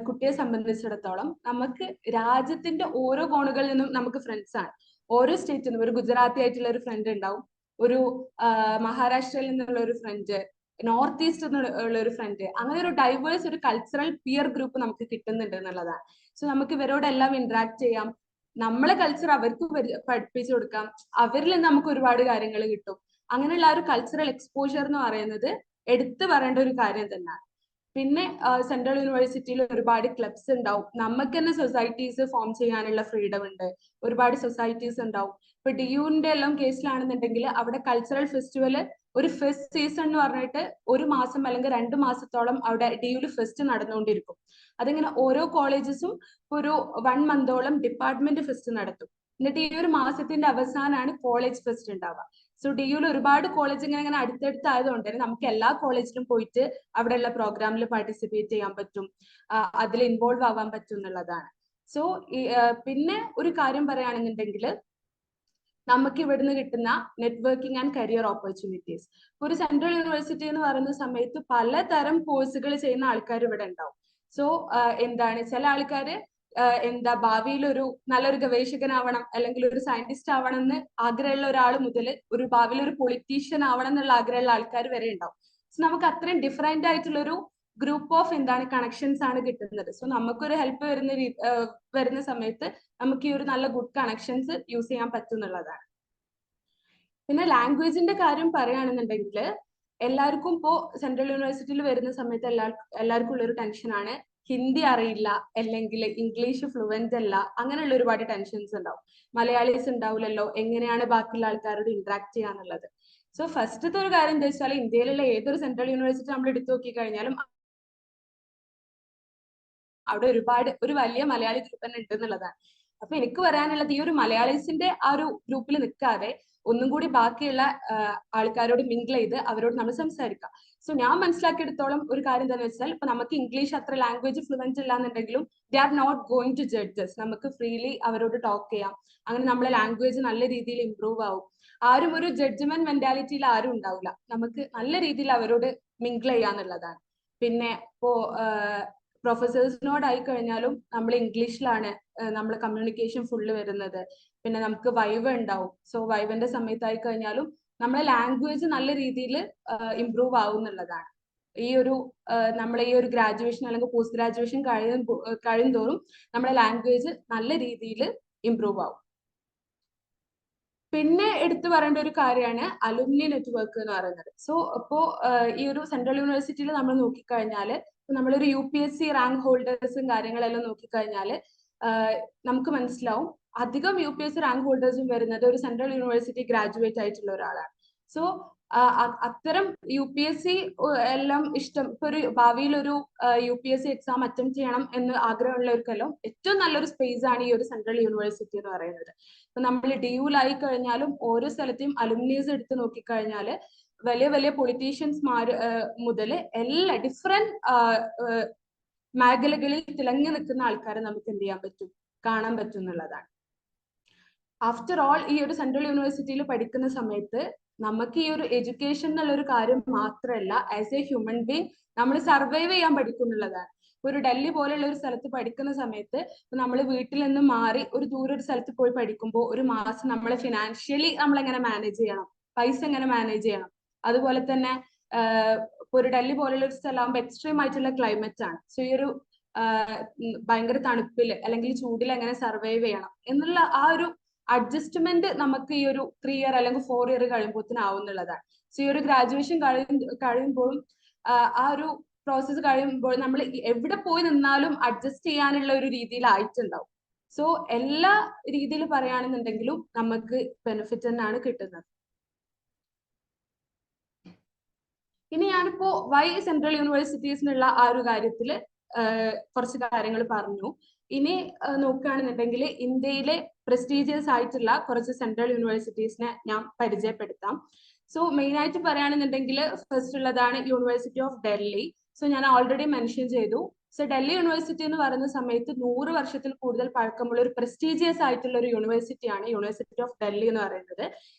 കുട്ടിയെ സംബന്ധിച്ചിടത്തോളം നമുക്ക് രാജ്യത്തിന്റെ ഓരോ കോണുകളിൽ നിന്നും നമുക്ക് ഫ്രണ്ട്സ് ആണ്. ഓരോ സ്റ്റേറ്റിൽ നിന്നും ഒരു ഗുജറാത്തി ആയിട്ടുള്ള ഒരു ഫ്രണ്ട് ഉണ്ടാവും, ഒരു മഹാരാഷ്ട്രയിൽ നിന്നുള്ള ഒരു ഫ്രണ്ട്, നോർത്ത് ഈസ്റ്റ് ഉള്ള ഒരു ഫ്രണ്ട്, അങ്ങനെ ഒരു ഡൈവേഴ്സ് ഒരു കൾച്ചറൽ പിയർ ഗ്രൂപ്പ് നമുക്ക് കിട്ടുന്നുണ്ട് എന്നുള്ളതാണ്. സോ നമുക്ക് ഇവരോടെല്ലാം ഇന്ററാക്ട് ചെയ്യാം, നമ്മളെ കൾച്ചർ അവർക്ക് പഠിപ്പിച്ചു കൊടുക്കാം, അവരിൽ നിന്ന് നമുക്ക് ഒരുപാട് കാര്യങ്ങൾ കിട്ടും. അങ്ങനെയുള്ള ഒരു കൾച്ചറൽ എക്സ്പോഷർ എന്ന് പറയുന്നത് എടുത്തു പറയേണ്ട ഒരു കാര്യം തന്നെയാണ്. പിന്നെ സെൻട്രൽ യൂണിവേഴ്സിറ്റിയിൽ ഒരുപാട് ക്ലബ്സ് ഉണ്ടാവും. നമുക്ക് തന്നെ സൊസൈറ്റീസ് ഫോം ചെയ്യാനുള്ള ഫ്രീഡം ഉണ്ട്. ഒരുപാട് സൊസൈറ്റീസ് ഉണ്ടാവും. ഇപ്പൊ ഡിയുവിന്റെ എല്ലാം കേസിലാണെന്നുണ്ടെങ്കിൽ അവിടെ കൾച്ചറൽ ഫെസ്റ്റിവൽ ഒരു ഫെസ്റ്റ് സീസൺ എന്ന് പറഞ്ഞിട്ട് 1 മാസം അല്ലെങ്കിൽ 2 മാസത്തോളം അവിടെ ഡിയുവിൽ ഫെസ്റ്റ് നടന്നുകൊണ്ടിരിക്കും. അതിങ്ങനെ ഓരോ കോളേജസും ഒരു 1 മന്തോളം ഡിപ്പാർട്ട്മെന്റ് ഫെസ്റ്റ് നടത്തും. എന്നിട്ട് ഈ ഒരു മാസത്തിന്റെ അവസാനമാണ് കോളേജ് ഫെസ്റ്റ് ഉണ്ടാവുക. സോ ഡിയുവിൽ ഒരുപാട് കോളേജ് ഇങ്ങനെ അടുത്തടുത്തായതുകൊണ്ട് തന്നെ നമുക്ക് എല്ലാ കോളേജിലും പോയിട്ട് അവിടെയുള്ള പ്രോഗ്രാമിൽ പാർട്ടിസിപ്പേറ്റ് ചെയ്യാൻ പറ്റും, അതിൽ ഇൻവോൾവ് ആവാൻ പറ്റും എന്നുള്ളതാണ്. സോ പിന്നെ ഒരു കാര്യം പറയുകയാണെന്നുണ്ടെങ്കിൽ നമുക്ക് ഇവിടുന്ന് കിട്ടുന്ന നെറ്റ്വർക്കിംഗ് ആൻഡ് കരിയർ ഓപ്പർച്യൂണിറ്റീസ്. ഒരു സെൻട്രൽ യൂണിവേഴ്സിറ്റി എന്ന് പറയുന്ന സമയത്ത് പലതരം കോഴ്സുകൾ ചെയ്യുന്ന ആൾക്കാർ ഇവിടെ ഉണ്ടാവും. സോ എന്താണ് ചില ആൾക്കാർ എന്താ ഭാവിയിൽ ഒരു നല്ലൊരു ഗവേഷകനാവണം അല്ലെങ്കിൽ ഒരു സയന്റിസ്റ്റ് ആവണം എന്ന് ആഗ്രഹമുള്ള ഒരാൾ മുതൽ ഒരു ഭാവിയിൽ ഒരു പൊളിറ്റീഷ്യൻ ആവണം എന്നുള്ള ആഗ്രഹമുള്ള ആൾക്കാർ വരെ ഉണ്ടാവും. സോ നമുക്ക് അത്രയും ഡിഫറെന്റ് ആയിട്ടുള്ള ഒരു ഗ്രൂപ്പ് ഓഫ് എന്താണ് കണക്ഷൻസ് ആണ് കിട്ടുന്നത്. സോ നമുക്കൊരു ഹെൽപ്പ് വരുന്ന സമയത്ത് നമുക്ക് ഈ ഒരു നല്ല ഗുഡ് കണക്ഷൻസ് യൂസ് ചെയ്യാൻ പറ്റും എന്നുള്ളതാണ്. പിന്നെ ലാംഗ്വേജിന്റെ കാര്യം പറയുകയാണെന്നുണ്ടെങ്കിൽ എല്ലാവർക്കും ഇപ്പോ സെൻട്രൽ യൂണിവേഴ്സിറ്റിയിൽ വരുന്ന സമയത്ത് എല്ലാവർക്കും ഉള്ളൊരു ടെൻഷനാണ് ഹിന്ദി അറിയില്ല അല്ലെങ്കിൽ ഇംഗ്ലീഷ് ഫ്ലുവന്റ് അല്ല, അങ്ങനെയുള്ള ഒരുപാട് ടെൻഷൻസ് ഉണ്ടാവും. മലയാളീസ് ഉണ്ടാവില്ലല്ലോ, എങ്ങനെയാണ് ബാക്കിയുള്ള ആൾക്കാരോട് ഇന്ററാക്ട് ചെയ്യാന്നുള്ളത്. സോ ഫസ്റ്റത്തെ ഒരു കാര്യം എന്താ വെച്ചാൽ ഇന്ത്യയിലുള്ള ഏതൊരു സെൻട്രൽ യൂണിവേഴ്സിറ്റി നമ്മൾ എടുത്തു നോക്കി കഴിഞ്ഞാലും അവിടെ ഒരു വലിയ മലയാളി ഗ്രൂപ്പ് തന്നെ ഉണ്ട് എന്നുള്ളതാണ്. അപ്പൊ എനിക്ക് പറയാനുള്ളത് ഈ ഒരു മലയാളീസിന്റെ ആ ഒരു ഗ്രൂപ്പിൽ നിൽക്കാതെ ഒന്നും കൂടി ബാക്കിയുള്ള ആൾക്കാരോട് മിങ്കിൾ ചെയ്ത് അവരോട് നമ്മൾ സംസാരിക്കാം. സോ ഞാൻ മനസ്സിലാക്കിയെടുത്തോളം ഒരു കാര്യം എന്താണെന്ന് വെച്ചാൽ ഇപ്പൊ നമുക്ക് ഇംഗ്ലീഷ് അത്ര ലാംഗ്വേജ് ഫ്ലുവന്റ് ഇല്ലാന്നുണ്ടെങ്കിലും they are not going to judges. നമുക്ക് ഫ്രീലി അവരോട് ടോക്ക് ചെയ്യാം. അങ്ങനെ നമ്മളെ ലാംഗ്വേജ് നല്ല രീതിയിൽ ഇംപ്രൂവ് ആവും. ആരും ഒരു ജഡ്ജ്മെന്റ് മെന്റാലിറ്റിയിൽ ആരും ഉണ്ടാവില്ല. നമുക്ക് നല്ല രീതിയിൽ അവരോട് മിങ്കിൾ ചെയ്യാന്നുള്ളതാണ്. പിന്നെ ഇപ്പോ പ്രൊഫസേഴ്സിനോടായി കഴിഞ്ഞാലും നമ്മൾ ഇംഗ്ലീഷിലാണ് നമ്മൾ കമ്മ്യൂണിക്കേഷൻ ഫുള്ള് വരുന്നത്. പിന്നെ നമുക്ക് വൈവ ഉണ്ടാവും. സോ വൈവന്റെ സമയത്തായി കഴിഞ്ഞാലും നമ്മളെ ലാംഗ്വേജ് നല്ല രീതിയിൽ ഇംപ്രൂവ് ആവും എന്നുള്ളതാണ്. ഈ ഒരു നമ്മളെ ഈ ഒരു ഗ്രാജുവേഷൻ അല്ലെങ്കിൽ പോസ്റ്റ് ഗ്രാജുവേഷൻ കഴിയുന്തോറും നമ്മളെ ലാംഗ്വേജ് നല്ല രീതിയിൽ ഇംപ്രൂവ് ആവും. പിന്നെ എടുത്തു പറയേണ്ട ഒരു കാര്യമാണ് അലുമിനി നെറ്റ്വർക്ക് എന്ന് പറയുന്നത്. സോ അപ്പോ ഈ ഒരു സെൻട്രൽ യൂണിവേഴ്സിറ്റിയിൽ നമ്മൾ നോക്കിക്കഴിഞ്ഞാൽ നമ്മളൊരു UPSC റാങ്ക് ഹോൾഡേഴ്സും കാര്യങ്ങളെല്ലാം നോക്കിക്കഴിഞ്ഞാൽ നമുക്ക് മനസ്സിലാവും അധികം UPSC റാങ്ക് ഹോൾഡേഴ്സും വരുന്നത് ഒരു സെൻട്രൽ യൂണിവേഴ്സിറ്റി ഗ്രാജുവേറ്റ് ആയിട്ടുള്ള ഒരാളാണ്. സോ അത്തരം UPSC എല്ലാം ഇഷ്ടം ഇപ്പൊ ഒരു ഭാവിയിൽ ഒരു UPSC എക്സാം അറ്റംപ്റ്റ് ചെയ്യണം എന്ന് ആഗ്രഹമുള്ളവർക്കെല്ലാം ഏറ്റവും നല്ലൊരു സ്പേസ് ആണ് ഈ ഒരു സെൻട്രൽ യൂണിവേഴ്സിറ്റി എന്ന് പറയുന്നത്. ഇപ്പൊ നമ്മൾ ഡിയുലായി കഴിഞ്ഞാലും ഓരോ സ്ഥലത്തെയും അലുമിനീസ് എടുത്ത് നോക്കിക്കഴിഞ്ഞാൽ വലിയ വലിയ പൊളിറ്റീഷ്യൻസ് മുതൽ എല്ലാ ഡിഫറെന്റ് മേഖലകളിൽ തിളങ്ങി നിൽക്കുന്ന ആൾക്കാരെ നമുക്ക് എന്ത് ചെയ്യാൻ പറ്റും, കാണാൻ പറ്റും എന്നുള്ളതാണ്. ആഫ്റ്റർ ഓൾ ഈ ഒരു സെൻട്രൽ യൂണിവേഴ്സിറ്റിയിൽ പഠിക്കുന്ന സമയത്ത് നമുക്ക് ഈ ഒരു എഡ്യൂക്കേഷൻ എന്നുള്ള ഒരു കാര്യം മാത്രമല്ല, ആസ് എ ഹ്യൂമൻ ബീങ് നമ്മൾ സർവൈവ് ചെയ്യാൻ പഠിക്കുന്നുള്ളതാണ്. ഒരു ഡൽഹി പോലെയുള്ള ഒരു സ്ഥലത്ത് പഠിക്കുന്ന സമയത്ത് നമ്മൾ വീട്ടിൽ നിന്ന് മാറി ഒരു ദൂരെ ഒരു സ്ഥലത്ത് പോയി പഠിക്കുമ്പോൾ ഒരു മാസം നമ്മളെ ഫിനാൻഷ്യലി നമ്മൾ എങ്ങനെ മാനേജ് ചെയ്യണം, പൈസ എങ്ങനെ മാനേജ് ചെയ്യണം. അതുപോലെ തന്നെ ഒരു ഡൽഹി പോലുള്ള ഒരു സ്ഥലമാകുമ്പോൾ എക്സ്ട്രീം ആയിട്ടുള്ള ക്ലൈമറ്റ് ആണ്. സോ ഈ ഒരു ഭയങ്കര തണുപ്പിൽ അല്ലെങ്കിൽ ചൂടിൽ എങ്ങനെ സർവൈവ് ചെയ്യണം എന്നുള്ള ആ ഒരു അഡ്ജസ്റ്റ്മെന്റ് നമുക്ക് ഈ ഒരു 3 ഇയർ അല്ലെങ്കിൽ 4 ഇയർ കഴിയുമ്പോഴത്തേനും ആവുന്നുള്ളതാണ്. സോ ഈ ഒരു ഗ്രാജുവേഷൻ കഴിയുമ്പോഴും ആ ഒരു പ്രോസസ്സ് കഴിയുമ്പോൾ നമ്മൾ എവിടെ പോയി നിന്നാലും അഡ്ജസ്റ്റ് ചെയ്യാനുള്ള ഒരു രീതിയിലായിട്ടുണ്ടാവും. സോ എല്ലാ രീതിയിൽ പറയുകയാണെന്നുണ്ടെങ്കിലും നമുക്ക് ബെനിഫിറ്റ് തന്നെയാണ് കിട്ടുന്നത്. ഇനി ഞാനിപ്പോ വൈ സെൻട്രൽ യൂണിവേഴ്സിറ്റീസിനുള്ള ആ ഒരു കാര്യത്തിൽ കുറച്ച് കാര്യങ്ങൾ പറഞ്ഞു. ഇനി നോക്കുകയാണെന്നുണ്ടെങ്കിൽ ഇന്ത്യയിലെ പ്രസ്റ്റീജിയസ് ആയിട്ടുള്ള കുറച്ച് സെൻട്രൽ യൂണിവേഴ്സിറ്റീസിനെ ഞാൻ പരിചയപ്പെടുത്താം. സോ മെയിൻ ആയിട്ട് പറയുകയാണെന്നുണ്ടെങ്കിൽ ഫസ്റ്റ് ഉള്ളതാണ് യൂണിവേഴ്സിറ്റി ഓഫ് ഡൽഹി. സോ ഞാൻ ഓൾറെഡി മെൻഷൻ ചെയ്തു. സോ ഡൽഹി യൂണിവേഴ്സിറ്റി എന്ന് പറയുന്ന സമയത്ത് 100 വർഷത്തിൽ കൂടുതൽ പഴക്കമുള്ള ഒരു പ്രസ്റ്റീജിയസ് ആയിട്ടുള്ള ഒരു യൂണിവേഴ്സിറ്റിയാണ് യൂണിവേഴ്സിറ്റി ഓഫ് ഡൽഹി എന്ന് പറയുന്നത്.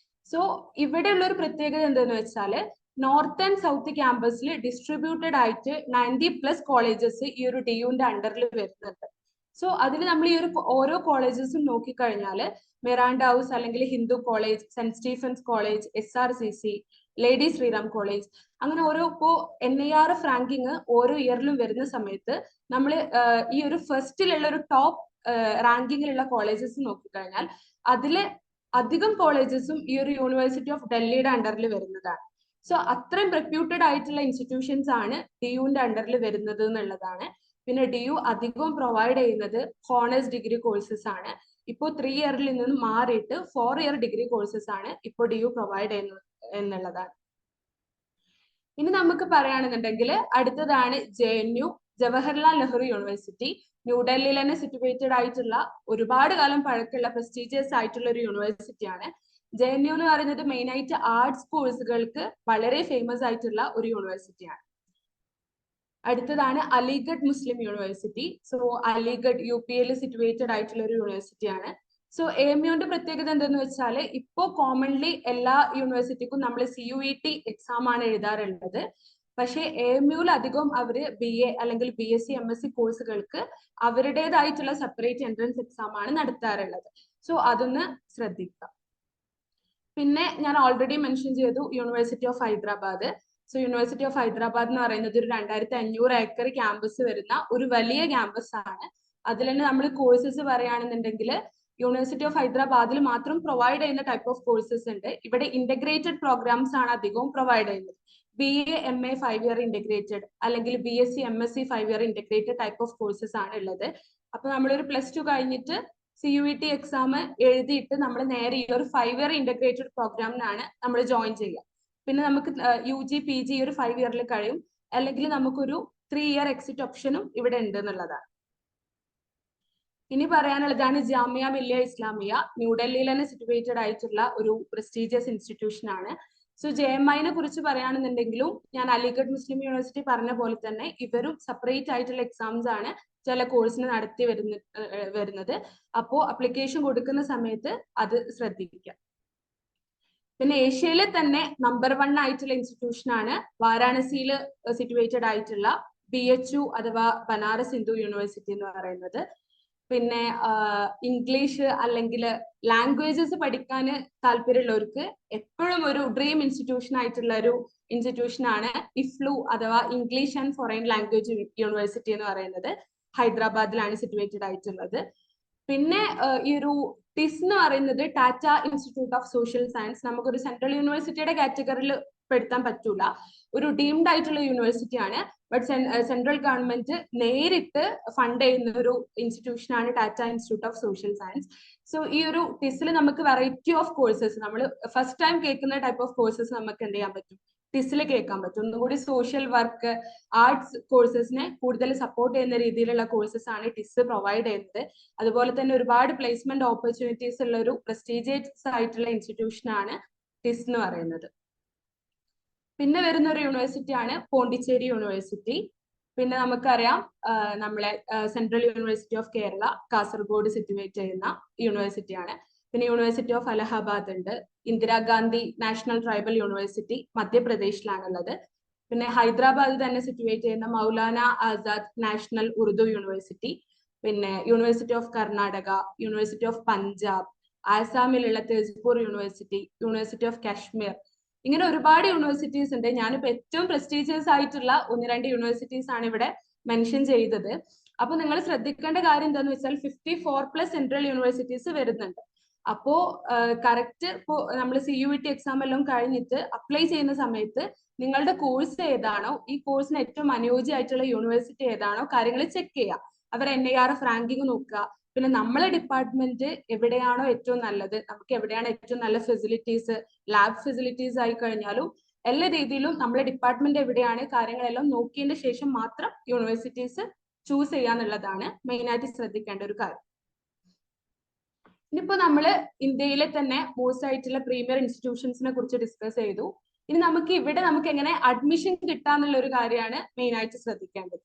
സോ ഇവിടെയുള്ള ഒരു പ്രത്യേകത എന്താണെന്ന് വെച്ചാൽ നോർത്ത് ആൻഡ് സൗത്ത് ക്യാമ്പസിൽ ഡിസ്ട്രിബ്യൂട്ടഡ് ആയിട്ട് 90+ കോളേജസ് ഈ ഒരു ഡിയുന്റെ അണ്ടറിൽ വരുന്നുണ്ട്. സോ അതിൽ നമ്മൾ ഈ ഒരു ഓരോ കോളേജസും നോക്കിക്കഴിഞ്ഞാൽ മിറാണ്ട ഹൗസ് അല്ലെങ്കിൽ Hindu College, Saint Stephen's College, SRCC, Lady Shriram College, അങ്ങനെ ഓരോ ഇപ്പോ NIRF റാങ്കിങ് ഓരോ ഇയറിലും വരുന്ന സമയത്ത് നമ്മൾ ഈ ഒരു ഫസ്റ്റിലുള്ള ഒരു ടോപ്പ് റാങ്കിങ്ങിലുള്ള കോളേജസ് നോക്കിക്കഴിഞ്ഞാൽ അതിലെ അധികം കോളേജസും ഈ ഒരു യൂണിവേഴ്സിറ്റി ഓഫ് ഡൽഹിയുടെ അണ്ടറിൽ വരുന്നതാണ്. സോ അത്രയും റെപ്യൂട്ടഡ് ആയിട്ടുള്ള ഇൻസ്റ്റിറ്റ്യൂഷൻസ് ആണ് DUന്റെ അണ്ടറിൽ വരുന്നത് എന്നുള്ളതാണ്. പിന്നെ DU അധികവും പ്രൊവൈഡ് ചെയ്യുന്നത് ഹോണേഴ്സ് ഡിഗ്രി കോഴ്സസ് ആണ്. ഇപ്പോൾ 3 ഇയറിൽ നിന്ന് മാറിയിട്ട് 4 ഇയർ ഡിഗ്രി കോഴ്സസ് ആണ് ഇപ്പോൾ DU പ്രൊവൈഡ് ചെയ്യുന്നത് എന്നുള്ളതാണ്. ഇനി നമുക്ക് പറയുകയാണെന്നുണ്ടെങ്കിൽ അടുത്തതാണ് JNU, ജവഹർലാൽ നെഹ്റു യൂണിവേഴ്സിറ്റി. ന്യൂഡൽഹിയിൽ തന്നെ സിറ്റുവേറ്റഡ് ആയിട്ടുള്ള ഒരുപാട് കാലം പഴക്കമുള്ള പ്രസ്റ്റീജിയസ് ആയിട്ടുള്ള ഒരു യൂണിവേഴ്സിറ്റിയാണ്. JNU എന്ന് പറയുന്നത് മെയിൻ ആയിട്ട് ആർട്സ് കോഴ്സുകൾക്ക് വളരെ ഫേമസ് ആയിട്ടുള്ള ഒരു യൂണിവേഴ്സിറ്റിയാണ്. അടുത്തതാണ് Aligarh Muslim university. So Aligarh UP situated ആയിട്ടുള്ള ഒരു യൂണിവേഴ്സിറ്റിയാണ്. സോ AMUന്റെ പ്രത്യേകത എന്തെന്ന് വെച്ചാൽ ഇപ്പോ കോമൺലി എല്ലാ യൂണിവേഴ്സിറ്റിക്കും നമ്മൾ CUET എക്സാം ആണ് എഴുതാറുള്ളത്. പക്ഷേ AMUൽ അധികം അവര് BA അല്ലെങ്കിൽ BSc MSc കോഴ്സുകൾക്ക് അവരുടേതായിട്ടുള്ള സെപ്പറേറ്റ് എൻട്രൻസ് എക്സാം ആണ് നടത്താറുള്ളത്. സോ അതൊന്ന് ശ്രദ്ധിക്കുക. പിന്നെ ഞാൻ ഓൾറെഡി മെൻഷൻ ചെയ്തു university of Hyderabad. So university of Hyderabad എന്ന് പറയുന്നത് ഒരു 2500 ഏക്കർ ക്യാമ്പസ് വരുന്ന ഒരു വലിയ ക്യാമ്പസ് ആണ്. അതിൽ തന്നെ നമ്മൾ കോഴ്സസ് പറയുകയാണെന്നുണ്ടെങ്കിൽ യൂണിവേഴ്സിറ്റി ഓഫ് ഹൈദരാബാദിൽ മാത്രം പ്രൊവൈഡ് ചെയ്യുന്ന ടൈപ്പ് ഓഫ് കോഴ്സസ് ഉണ്ട്. ഇവിടെ ഇന്റഗ്രേറ്റഡ് പ്രോഗ്രാംസ് ആണ് അധികവും പ്രൊവൈഡ് ചെയ്യുന്നത്. BA MA 5 ഇയർ ഇന്റഗ്രേറ്റഡ് അല്ലെങ്കിൽ BSc MSc 5 year integrated type of courses ആണ് ഉള്ളത്. അപ്പൊ നമ്മളൊരു +2 കഴിഞ്ഞിട്ട് CUET എക്സാം എഴുതിയിട്ട് നമ്മൾ നേരെ ഈ ഒരു 5 ഇയർ ഇന്റഗ്രേറ്റഡ് പ്രോഗ്രാമിനാണ് നമ്മൾ ജോയിൻ ചെയ്യുക. പിന്നെ നമുക്ക് UG PG ഒരു 5 ഇയറിൽ കഴിയും, അല്ലെങ്കിൽ നമുക്കൊരു 3 ഇയർ എക്സിറ്റ് ഓപ്ഷനും ഇവിടെ ഉണ്ട് എന്നുള്ളതാണ്. ഇനി പറയാനുള്ളതാണ് ജാമിയ മില്ലിയ ഇസ്ലാമിയ. ന്യൂഡൽഹിയിൽ തന്നെ സിറ്റുവേറ്റഡ് ആയിട്ടുള്ള ഒരു പ്രസ്റ്റീജിയസ് ഇൻസ്റ്റിറ്റ്യൂഷൻ ആണ്. സോ JMIനെ കുറിച്ച് പറയുകയാണെന്നുണ്ടെങ്കിലും ഞാൻ അലിഗഡ് മുസ്ലിം യൂണിവേഴ്സിറ്റി പറഞ്ഞ പോലെ തന്നെ ഇവരും സെപ്പറേറ്റ് ആയിട്ടുള്ള എക്സാംസ് ആണ് ചില കോഴ്സിന് നടത്തി വരുന്നത്. അപ്പോൾ അപ്ലിക്കേഷൻ കൊടുക്കുന്ന സമയത്ത് അത് ശ്രദ്ധിക്കുക. പിന്നെ ഏഷ്യയിലെ തന്നെ നമ്പർ 1 ആയിട്ടുള്ള ഇൻസ്റ്റിറ്റ്യൂഷൻ ആണ് വാരാണസിയിൽ സിറ്റുവേറ്റഡ് ആയിട്ടുള്ള BHU അഥവാ ബനാറസ് ഹിന്ദു യൂണിവേഴ്സിറ്റി എന്ന് പറയുന്നത്. പിന്നെ ഇംഗ്ലീഷ് അല്ലെങ്കിൽ ലാംഗ്വേജസ് പഠിക്കാൻ താല്പര്യമുള്ളവർക്ക് എപ്പോഴും ഒരു ഡ്രീം ഇൻസ്റ്റിറ്റ്യൂഷൻ ആയിട്ടുള്ള ഒരു ഇൻസ്റ്റിറ്റ്യൂഷൻ ആണ് IFLU അഥവാ English and foreign language university എന്ന് പറയുന്നത്. ഹൈദരാബാദിലാണ് സിറ്റുവേറ്റഡ് ആയിട്ടുള്ളത്. പിന്നെ ഈ ഒരു TIS എന്ന് പറയുന്നത് Tata institute of social science. നമുക്കൊരു സെൻട്രൽ യൂണിവേഴ്സിറ്റിയുടെ കാറ്റഗറിയിൽ പെടുത്താൻ പറ്റൂല, ഒരു ഡീംഡ് ആയിട്ടുള്ള യൂണിവേഴ്സിറ്റി ആണ്. ബട്ട് സെൻട്രൽ ഗവൺമെന്റ് നേരിട്ട് ഫണ്ട് ചെയ്യുന്ന ഒരു ഇൻസ്റ്റിറ്റ്യൂഷൻ ആണ് Tata institute of social science. So ഈ ഒരു TISൽ നമുക്ക് വെറൈറ്റി ഓഫ് കോഴ്സസ്, നമ്മൾ ഫസ്റ്റ് ടൈം കേൾക്കുന്ന ടൈപ്പ് ഓഫ് കോഴ്സസ് നമുക്ക് എന്ത് ചെയ്യാൻ പറ്റും, TISൽ കേൾക്കാൻ പറ്റും. ഒന്നുകൂടി സോഷ്യൽ വർക്ക്, ആർട്സ് കോഴ്സസിനെ കൂടുതൽ സപ്പോർട്ട് ചെയ്യുന്ന രീതിയിലുള്ള കോഴ്സസ് ആണ് TIS പ്രൊവൈഡ് ചെയ്യുന്നത്. അതുപോലെ തന്നെ ഒരുപാട് പ്ലേസ്മെന്റ് ഓപ്പർച്യൂണിറ്റീസ് ഉള്ള ഒരു പ്രസ്റ്റീജിയസ് ആയിട്ടുള്ള ഇൻസ്റ്റിറ്റ്യൂഷൻ ആണ് TIS എന്ന് പറയുന്നത്. പിന്നെ വരുന്ന ഒരു യൂണിവേഴ്സിറ്റി ആണ് പോണ്ടിച്ചേരി യൂണിവേഴ്സിറ്റി. പിന്നെ നമുക്കറിയാം നമ്മളെ central university of Kerala Kasaragod situate ചെയ്യുന്ന യൂണിവേഴ്സിറ്റിയാണ്. പിന്നെ യൂണിവേഴ്സിറ്റി ഓഫ് അലഹബാദ് ഉണ്ട്. ഇന്ദിരാഗാന്ധി നാഷണൽ ട്രൈബൽ യൂണിവേഴ്സിറ്റി മധ്യപ്രദേശിലാണുള്ളത്. പിന്നെ ഹൈദരാബാദിൽ തന്നെ സിറ്റുവേറ്റ് ചെയ്യുന്ന മൗലാന ആസാദ് നാഷണൽ ഉറുദു യൂണിവേഴ്സിറ്റി, പിന്നെ university of Karnataka, university of Punjab, ആസാമിലുള്ള Tezpur university, university of Kashmir, ഇങ്ങനെ ഒരുപാട് യൂണിവേഴ്സിറ്റീസ് ഉണ്ട്. ഞാനിപ്പോ ഏറ്റവും പ്രസ്റ്റീജിയസ് ആയിട്ടുള്ള 1-2 യൂണിവേഴ്സിറ്റീസ് ആണ് ഇവിടെ മെൻഷൻ ചെയ്തത്. അപ്പൊ നിങ്ങൾ ശ്രദ്ധിക്കേണ്ട കാര്യം എന്താന്ന് വെച്ചാൽ 54+ സെൻട്രൽ യൂണിവേഴ്സിറ്റീസ് വരുന്നുണ്ട്. അപ്പോ കറക്റ്റ് ഇപ്പോ നമ്മൾ CUET എക്സാം എല്ലാം കഴിഞ്ഞിട്ട് അപ്ലൈ ചെയ്യുന്ന സമയത്ത് നിങ്ങളുടെ കോഴ്സ് ഏതാണോ, ഈ കോഴ്സിന് ഏറ്റവും അനുയോജ്യമായിട്ടുള്ള യൂണിവേഴ്സിറ്റി ഏതാണോ, കാര്യങ്ങൾ ചെക്ക് ചെയ്യുക. അവർ NIRF റാങ്കിങ് നോക്കുക. പിന്നെ നമ്മളെ ഡിപ്പാർട്ട്മെന്റ് എവിടെയാണോ ഏറ്റവും നല്ലത്, നമുക്ക് എവിടെയാണ് ഏറ്റവും നല്ല ഫെസിലിറ്റീസ്, ലാബ് ഫെസിലിറ്റീസ് ആയി കഴിഞ്ഞാലും എല്ലാ രീതിയിലും നമ്മളെ ഡിപ്പാർട്ട്മെന്റ് എവിടെയാണ്, കാര്യങ്ങളെല്ലാം നോക്കിയതിന് ശേഷം മാത്രം യൂണിവേഴ്സിറ്റീസ് ചൂസ് ചെയ്യാന്നുള്ളതാണ് മെയിൻ ആയിട്ട് ശ്രദ്ധിക്കേണ്ട ഒരു കാര്യം. ഇനിയിപ്പോ നമ്മള് ഇന്ത്യയിലെ തന്നെ മോസ്റ്റ് ആയിട്ടുള്ള പ്രീമിയർ ഇൻസ്റ്റിറ്റ്യൂഷൻസിനെ കുറിച്ച് ഡിസ്കസ് ചെയ്തു. ഇനി നമുക്ക് ഇവിടെ നമുക്ക് എങ്ങനെ അഡ്മിഷൻ കിട്ടാന്നുള്ള ഒരു കാര്യമാണ് മെയിൻ ആയിട്ട് ശ്രദ്ധിക്കേണ്ടത്.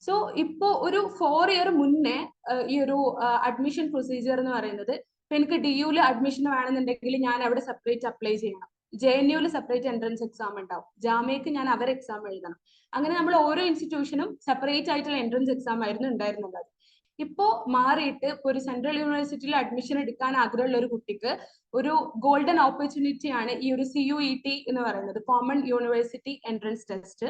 സോ ഇപ്പോ ഒരു 4 ഇയർ മുന്നേ ഈ ഒരു അഡ്മിഷൻ പ്രൊസീജിയർ എന്ന് പറയുന്നത്, ഇപ്പൊ എനിക്ക് DUല് അഡ്മിഷൻ വേണമെന്നുണ്ടെങ്കിൽ ഞാൻ അവിടെ സെപ്പറേറ്റ് അപ്ലൈ ചെയ്യണം. JNUല് സെപ്പറേറ്റ് എൻട്രൻസ് എക്സാം ഉണ്ടാവും. ജാമ്യക്ക് ഞാൻ അവർ എക്സാം എഴുതണം. അങ്ങനെ നമ്മൾ ഓരോ ഇൻസ്റ്റിറ്റ്യൂഷനും സെപ്പറേറ്റ് ആയിട്ടുള്ള എൻട്രൻസ് എക്സാം ആയിരുന്നു ഉണ്ടായിരുന്നത്. ഇപ്പോ മാറിയിട്ട് ഒരു സെൻട്രൽ യൂണിവേഴ്സിറ്റിയിൽ അഡ്മിഷൻ എടുക്കാൻ ആഗ്രഹമുള്ള ഒരു കുട്ടിക്ക് ഒരു ഗോൾഡൻ ഓപ്പർച്യൂണിറ്റി ആണ് ഈ ഒരു CUET എന്ന് പറയുന്നത്, കോമൺ യൂണിവേഴ്സിറ്റി എൻട്രൻസ് ടെസ്റ്റ്.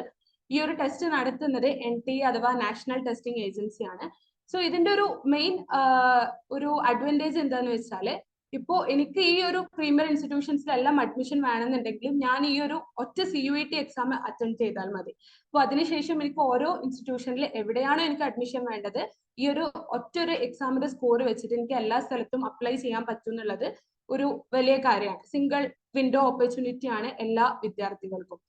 ഈ ഒരു ടെസ്റ്റ് നടത്തുന്നത് NTA അഥവാ നാഷണൽ ടെസ്റ്റിംഗ് ഏജൻസി ആണ്. സോ ഇതിന്റെ ഒരു മെയിൻ ഒരു അഡ്വാൻറ്റേജ് എന്താന്ന് വെച്ചാൽ ഇപ്പോ എനിക്ക് ഈ ഒരു പ്രീമിയർ ഇൻസ്റ്റിറ്റ്യൂഷൻസിലെല്ലാം അഡ്മിഷൻ വേണമെന്നുണ്ടെങ്കിലും ഞാൻ ഈ ഒരു ഒറ്റ CUET എക്സാം അറ്റൻഡ് ചെയ്താൽ മതി. അപ്പോൾ അതിനുശേഷം എനിക്ക് ഓരോ ഇൻസ്റ്റിറ്റ്യൂഷനിൽ എവിടെയാണോ എനിക്ക് അഡ്മിഷൻ വേണ്ടത് ഈ ഒരു ഒറ്റ ഒരു എക്സാമിന്റെ സ്കോർ വെച്ചിട്ട് എനിക്ക് എല്ലാ സ്ഥലത്തും അപ്ലൈ ചെയ്യാൻ പറ്റും എന്നുള്ളത് ഒരു വലിയ കാര്യമാണ്. സിംഗിൾ വിൻഡോ ഓപ്പർച്യൂണിറ്റി ആണ് എല്ലാ വിദ്യാർത്ഥികൾക്കും.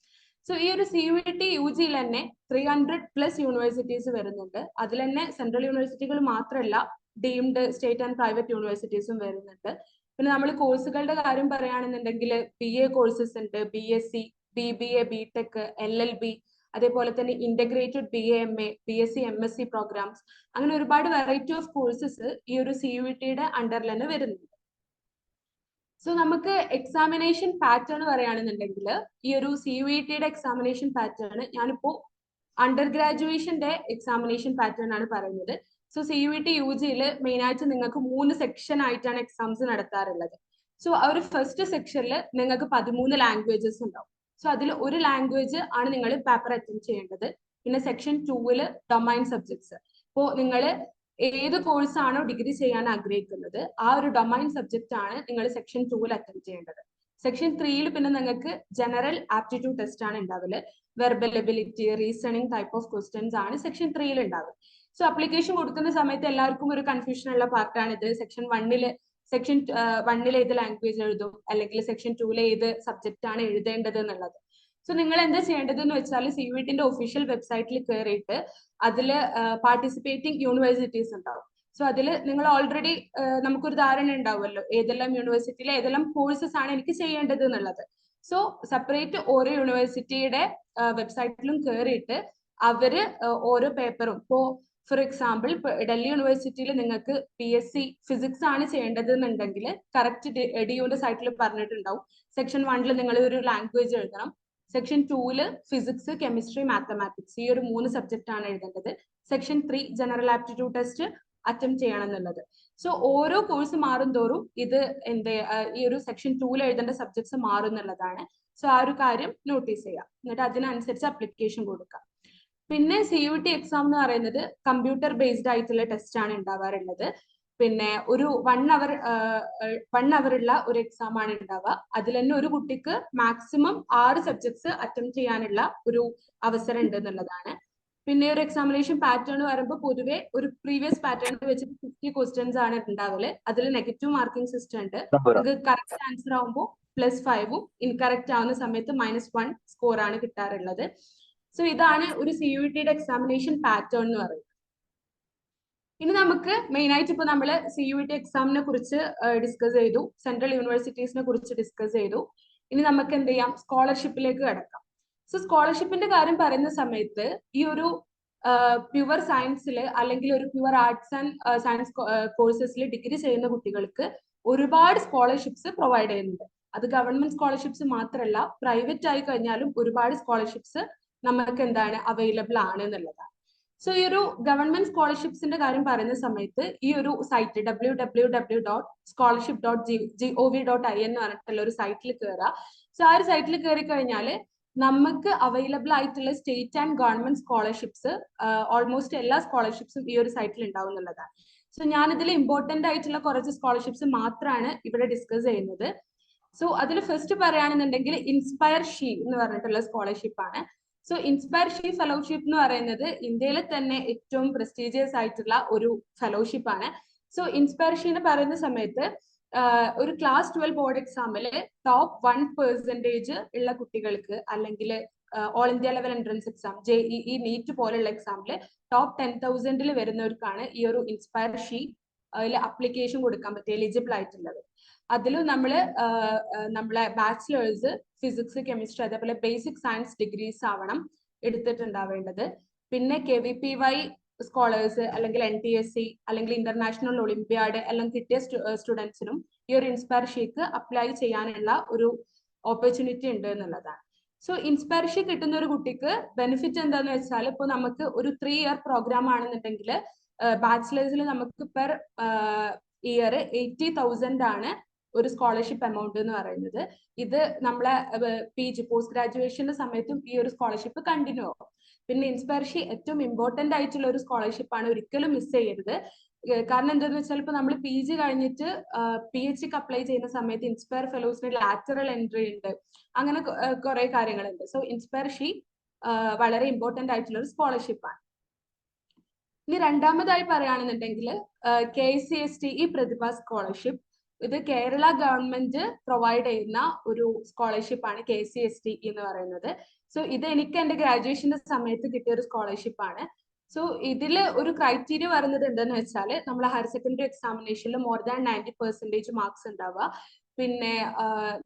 സോ ഈ ഒരു CUET UG തന്നെ 300+ യൂണിവേഴ്സിറ്റീസ് വരുന്നുണ്ട്. അതിൽ തന്നെ സെൻട്രൽ യൂണിവേഴ്സിറ്റികൾ മാത്രമല്ല ഡീംഡ് സ്റ്റേറ്റ് ആൻഡ് പ്രൈവറ്റ് യൂണിവേഴ്സിറ്റീസും വരുന്നുണ്ട്. പിന്നെ നമ്മൾ കോഴ്സുകളുടെ കാര്യം പറയുകയാണെന്നുണ്ടെങ്കിൽ BA കോഴ്സസ് ഉണ്ട്, BSc, BBA, BTech, LLB, അതേപോലെ തന്നെ integrated BA MA, BSc MSc programs, അങ്ങനെ ഒരുപാട് വെറൈറ്റി ഓഫ് കോഴ്സസ് ഈ ഒരു CUET-യുടെ അണ്ടറിൽ തന്നെ വരുന്നുണ്ട്. സോ നമുക്ക് എക്സാമിനേഷൻ പാറ്റേൺ പറയുകയാണെന്നുണ്ടെങ്കിൽ ഈ ഒരു CUET-യുടെ എക്സാമിനേഷൻ പാറ്റേൺ ഞാനിപ്പോ അണ്ടർ ഗ്രാജുവേഷന്റെ എക്സാമിനേഷൻ പാറ്റേൺ ആണ് പറയുന്നത്. സോ CUET UG-യിൽ മെയിൻ ആയിട്ട് നിങ്ങൾക്ക് 3 സെക്ഷൻ ആയിട്ടാണ് എക്സാംസ് നടത്താറുള്ളത്. സോ ആ ഒരു ഫസ്റ്റ് സെക്ഷനിൽ നിങ്ങൾക്ക് 13 ലാംഗ്വേജസ് ഉണ്ടാവും. സോ അതിൽ ഒരു ലാംഗ്വേജ് ആണ് നിങ്ങൾ പേപ്പർ അറ്റൻഡ് ചെയ്യേണ്ടത്. പിന്നെ സെക്ഷൻ 2-ൽ ഡൊമൈൻ സബ്ജക്ട്സ്. ഇപ്പോൾ നിങ്ങൾ ഏത് കോഴ്സ് ആണോ ഡിഗ്രി ചെയ്യാൻ ആഗ്രഹിക്കുന്നത് ആ ഒരു ഡൊമൈൻ സബ്ജക്റ്റ് ആണ് നിങ്ങൾ സെക്ഷൻ 2-ൽ അറ്റൻഡ് ചെയ്യേണ്ടത്. സെക്ഷൻ 3-ൽ പിന്നെ നിങ്ങൾക്ക് ജനറൽ ആപ്റ്റിറ്റ്യൂഡ് ടെസ്റ്റ് ആണ് ഉണ്ടാവല്. Verbal ability, reasoning type of questions ആണ് സെക്ഷൻ 3-ൽ ഉണ്ടാവുക. സോ അപ്ലിക്കേഷൻ കൊടുക്കുന്ന സമയത്ത് എല്ലാവർക്കും ഒരു കൺഫ്യൂഷൻ ഉള്ള പാർട്ടാണ് ഇത്. സെക്ഷൻ 1-ൽ ഏത് ലാംഗ്വേജ് എഴുതും, അല്ലെങ്കിൽ സെക്ഷൻ 2-ൽ ഏത് സബ്ജക്റ്റ് ആണ് എഴുതേണ്ടത് എന്നുള്ളത്. സോ നിങ്ങൾ എന്താ ചെയ്യേണ്ടത് എന്ന് വെച്ചാൽ CUET-ന്റെ ഒഫീഷ്യൽ വെബ്സൈറ്റിൽ കയറിയിട്ട് അതിൽ പാർട്ടിസിപ്പേറ്റിംഗ് യൂണിവേഴ്സിറ്റീസ് ഉണ്ടാവും. സോ അതിൽ നിങ്ങൾ ഓൾറെഡി നമുക്കൊരു ധാരണ ഉണ്ടാവുമല്ലോ ഏതെല്ലാം യൂണിവേഴ്സിറ്റിയിലെ ഏതെല്ലാം കോഴ്സസ് ആണ് എനിക്ക് ചെയ്യേണ്ടത് എന്നുള്ളത്. സോ സെപ്പറേറ്റ് ഓരോ യൂണിവേഴ്സിറ്റിയുടെ വെബ്സൈറ്റിലും കയറിയിട്ട് അവര് ഓരോ പേപ്പറും, ഇപ്പോ ഫോർ എക്സാമ്പിൾ ഡൽഹി യൂണിവേഴ്സിറ്റിയിൽ നിങ്ങൾക്ക് BSc ഫിസിക്സ് ആണ് ചെയ്യേണ്ടത് എന്നുണ്ടെങ്കിൽ കറക്റ്റ് DUന്റെ സൈറ്റിൽ പറഞ്ഞിട്ടുണ്ടാവും. സെക്ഷൻ 1-ൽ നിങ്ങൾ ഒരു ലാംഗ്വേജ് എഴുതണം. സെക്ഷൻ 2-ൽ ഫിസിക്സ്, കെമിസ്ട്രി, മാത്തമാറ്റിക്സ് ഈ ഒരു 3 സബ്ജക്റ്റ് ആണ് എഴുതേണ്ടത്. Section 3 general aptitude test attempt ചെയ്യണം എന്നുള്ളത്. സോ ഓരോ കോഴ്സ് മാറും തോറും ഇത് ഈ ഒരു സെക്ഷൻ 2-ൽ എഴുതേണ്ട സബ്ജക്ട്സ് മാറും എന്നുള്ളതാണ്. സോ ആ ഒരു കാര്യം നോട്ടീസ് ചെയ്യാം. എന്നിട്ട് അതിനനുസരിച്ച് അപ്ലിക്കേഷൻ കൊടുക്കാം. പിന്നെ CUET എക്സാം എന്ന് പറയുന്നത് കമ്പ്യൂട്ടർ ബേസ്ഡ് ആയിട്ടുള്ള ടെസ്റ്റ് ആണ് ഉണ്ടാവാറുള്ളത്. പിന്നെ ഒരു 1 അവർ ഉള്ള ഒരു എക്സാം ആണ് ഉണ്ടാവുക. അതിൽ തന്നെ ഒരു കുട്ടിക്ക് മാക്സിമം 6 സബ്ജക്ട്സ് അറ്റംപ്റ്റ് ചെയ്യാനുള്ള ഒരു അവസരം ഉണ്ട് എന്നുള്ളതാണ്. പിന്നെ ഒരു എക്സാമിനേഷൻ പാറ്റേൺ പറയുമ്പോൾ പൊതുവെ ഒരു പ്രീവിയസ് പാറ്റേൺ വെച്ചിട്ട് 50 ക്വസ്റ്റ്യൻസ് ആണ് ഉണ്ടാവല്. അതിൽ നെഗറ്റീവ് മാർക്കിംഗ് സിസ്റ്റം ഉണ്ട്. നിങ്ങൾക്ക് കറക്റ്റ് ആൻസർ ആവുമ്പോൾ +5ഉം ഇൻകറക്റ്റ് ആവുന്ന സമയത്ത് -1 സ്കോർ ആണ് കിട്ടാറുള്ളത്. സോ ഇതാണ് ഒരു CUET-യുടെ എക്സാമിനേഷൻ പാറ്റേൺ എന്ന് പറയുന്നത്. ഇനി നമുക്ക് മെയിൻ ആയിട്ട് ഇപ്പൊ നമ്മൾ CUET എക്സാമിനെ കുറിച്ച് ഡിസ്കസ് ചെയ്തു, സെൻട്രൽ യൂണിവേഴ്സിറ്റീസിനെ കുറിച്ച് ഡിസ്കസ് ചെയ്തു. ഇനി നമുക്ക് എന്ത് ചെയ്യാം, സ്കോളർഷിപ്പിലേക്ക് കടക്കാം. സോ സ്കോളർഷിപ്പിന്റെ കാര്യം പറയുന്ന സമയത്ത് ഈ ഒരു പ്യുവർ സയൻസിൽ അല്ലെങ്കിൽ ഒരു പ്യുവർ ആർട്സ് ആൻഡ് സയൻസ് കോഴ്സസിൽ ഡിഗ്രി ചെയ്യുന്ന കുട്ടികൾക്ക് ഒരുപാട് സ്കോളർഷിപ്സ് പ്രൊവൈഡ് ചെയ്യുന്നുണ്ട്. അത് ഗവൺമെന്റ് സ്കോളർഷിപ്സ് മാത്രമല്ല, പ്രൈവറ്റ് ആയി കഴിഞ്ഞാലും ഒരുപാട് സ്കോളർഷിപ്സ് നമുക്ക് എന്താണ് അവൈലബിൾ ആണ് എന്നുള്ളതാണ്. സോ ഈ ഒരു ഗവൺമെന്റ് സ്കോളർഷിപ്സിന്റെ കാര്യം പറയുന്ന സമയത്ത് ഈ ഒരു സൈറ്റ് www.scholarship.gov.in എന്ന് പറഞ്ഞിട്ടുള്ള ഒരു സൈറ്റിൽ കയറുക. സോ ആ ഒരു സൈറ്റിൽ കയറി കഴിഞ്ഞാൽ നമുക്ക് അവൈലബിൾ ആയിട്ടുള്ള state and government scholarships almost എല്ലാ സ്കോളർഷിപ്സും ഈ ഒരു സൈറ്റിൽ ഉണ്ടാവും എന്നുള്ളതാണ്. സോ ഞാനിതിൽ ഇമ്പോർട്ടന്റ് ആയിട്ടുള്ള കുറച്ച് സ്കോളർഷിപ്സ് മാത്രമാണ് ഇവിടെ ഡിസ്കസ് ചെയ്യുന്നത്. സോ അതിൽ ഫസ്റ്റ് പറയുകയാണെന്നുണ്ടെങ്കിൽ ഇൻസ്പയർ ഷീ എന്ന് പറഞ്ഞിട്ടുള്ള സ്കോളർഷിപ്പ് ആണ്. സോ ഇൻസ്പയർ ഷീ ഫെലോഷിപ്പ് എന്ന് പറയുന്നത് ഇന്ത്യയിലെ തന്നെ ഏറ്റവും പ്രസ്റ്റീജിയസ് ആയിട്ടുള്ള ഒരു ഫെലോഷിപ്പ് ആണ്. സോ ഇൻസ്പയർ ഷീ എന്ന് പറയുന്ന സമയത്ത് ഒരു ക്ലാസ് 12 ബോർഡ് എക്സാമിൽ ടോപ്പ് 1% ഉള്ള കുട്ടികൾക്ക്, അല്ലെങ്കിൽ all India level entrance exam JEE NEET പോലുള്ള എക്സാമിൽ ടോപ്പ് 10,000-ൽ വരുന്നവർക്കാണ് ഈ ഒരു ഇൻസ്പയർ ഷീ അപ്ലിക്കേഷൻ കൊടുക്കാൻ പറ്റുക, എലിജിബിൾ ആയിട്ടുള്ളത്. അതിലും നമ്മളെ ബാച്ചിലേഴ്സ് ഫിസിക്സ്, കെമിസ്ട്രി, അതേപോലെ ബേസിക് സയൻസ് ഡിഗ്രീസ് ആവണം എടുത്തിട്ടുണ്ടാവേണ്ടത്. പിന്നെ KVPY സ്കോളേഴ്സ് അല്ലെങ്കിൽ NTSC അല്ലെങ്കിൽ ഇന്റർനാഷണൽ ഒളിമ്പ്യാഡ് എല്ലാം കിട്ടിയ സ്റ്റുഡൻസിനും ഈ ഒരു ഇൻസ്പയർ ഷീക്ക് അപ്ലൈ ചെയ്യാനുള്ള ഒരു ഓപ്പർച്യൂണിറ്റി ഉണ്ട് എന്നുള്ളതാണ്. സോ ഇൻസ്പയർ ഷീ കിട്ടുന്ന ഒരു കുട്ടിക്ക് ബെനിഫിറ്റ് എന്താന്ന് വെച്ചാൽ, ഇപ്പോൾ നമുക്ക് ഒരു 3 ഇയർ പ്രോഗ്രാം ആണെന്നുണ്ടെങ്കിൽ ബാച്ചിലേഴ്സിൽ നമുക്ക് പെർ ഇയർ 80,000 ആണ് ഒരു സ്കോളർഷിപ്പ് എമൗണ്ട് എന്ന് പറയുന്നത്. ഇത് നമ്മളെ PG പോസ്റ്റ് ഗ്രാജുവേഷന്റെ സമയത്തും ഈ ഒരു സ്കോളർഷിപ്പ് കണ്ടിന്യൂ ആവും. പിന്നെ ഇൻസ്പയർ ഷീ ഏറ്റവും ഇമ്പോർട്ടന്റ് ആയിട്ടുള്ള ഒരു സ്കോളർഷിപ്പ് ആണ്, ഒരിക്കലും മിസ് ചെയ്യരുത്. കാരണം എന്താണെന്ന് വെച്ചാൽ ഇപ്പൊ നമ്മൾ PG കഴിഞ്ഞിട്ട് PhDക്ക് അപ്ലൈ ചെയ്യുന്ന സമയത്ത് ഇൻസ്പയർ ഫെലോസിന് ലാറ്ററൽ എൻട്രി ഉണ്ട്, അങ്ങനെ കുറെ കാര്യങ്ങളുണ്ട്. സോ ഇൻസ്പയർ വളരെ ഇമ്പോർട്ടന്റ് ആയിട്ടുള്ള ഒരു സ്കോളർഷിപ്പാണ്. ഇനി രണ്ടാമതായി പറയുകയാണെന്നുണ്ടെങ്കിൽ KCSTE പ്രതിഭ സ്കോളർഷിപ്പ്. ഇത് കേരള ഗവൺമെന്റ് പ്രൊവൈഡ് ചെയ്യുന്ന ഒരു സ്കോളർഷിപ്പാണ് KCSTE എന്ന് പറയുന്നത്. സോ ഇത് എനിക്ക് എന്റെ ഗ്രാജുവേഷന്റെ സമയത്ത് കിട്ടിയ ഒരു സ്കോളർഷിപ്പാണ്. സോ ഇതിൽ ഒരു ക്രൈറ്റീരിയ പറയുന്നത് എന്തെന്ന് വെച്ചാൽ നമ്മൾ ഹയർ സെക്കൻഡറി എക്സാമിനേഷനിൽ മോർ ദാൻ 90% മാർക്സ് ഉണ്ടാവുക. പിന്നെ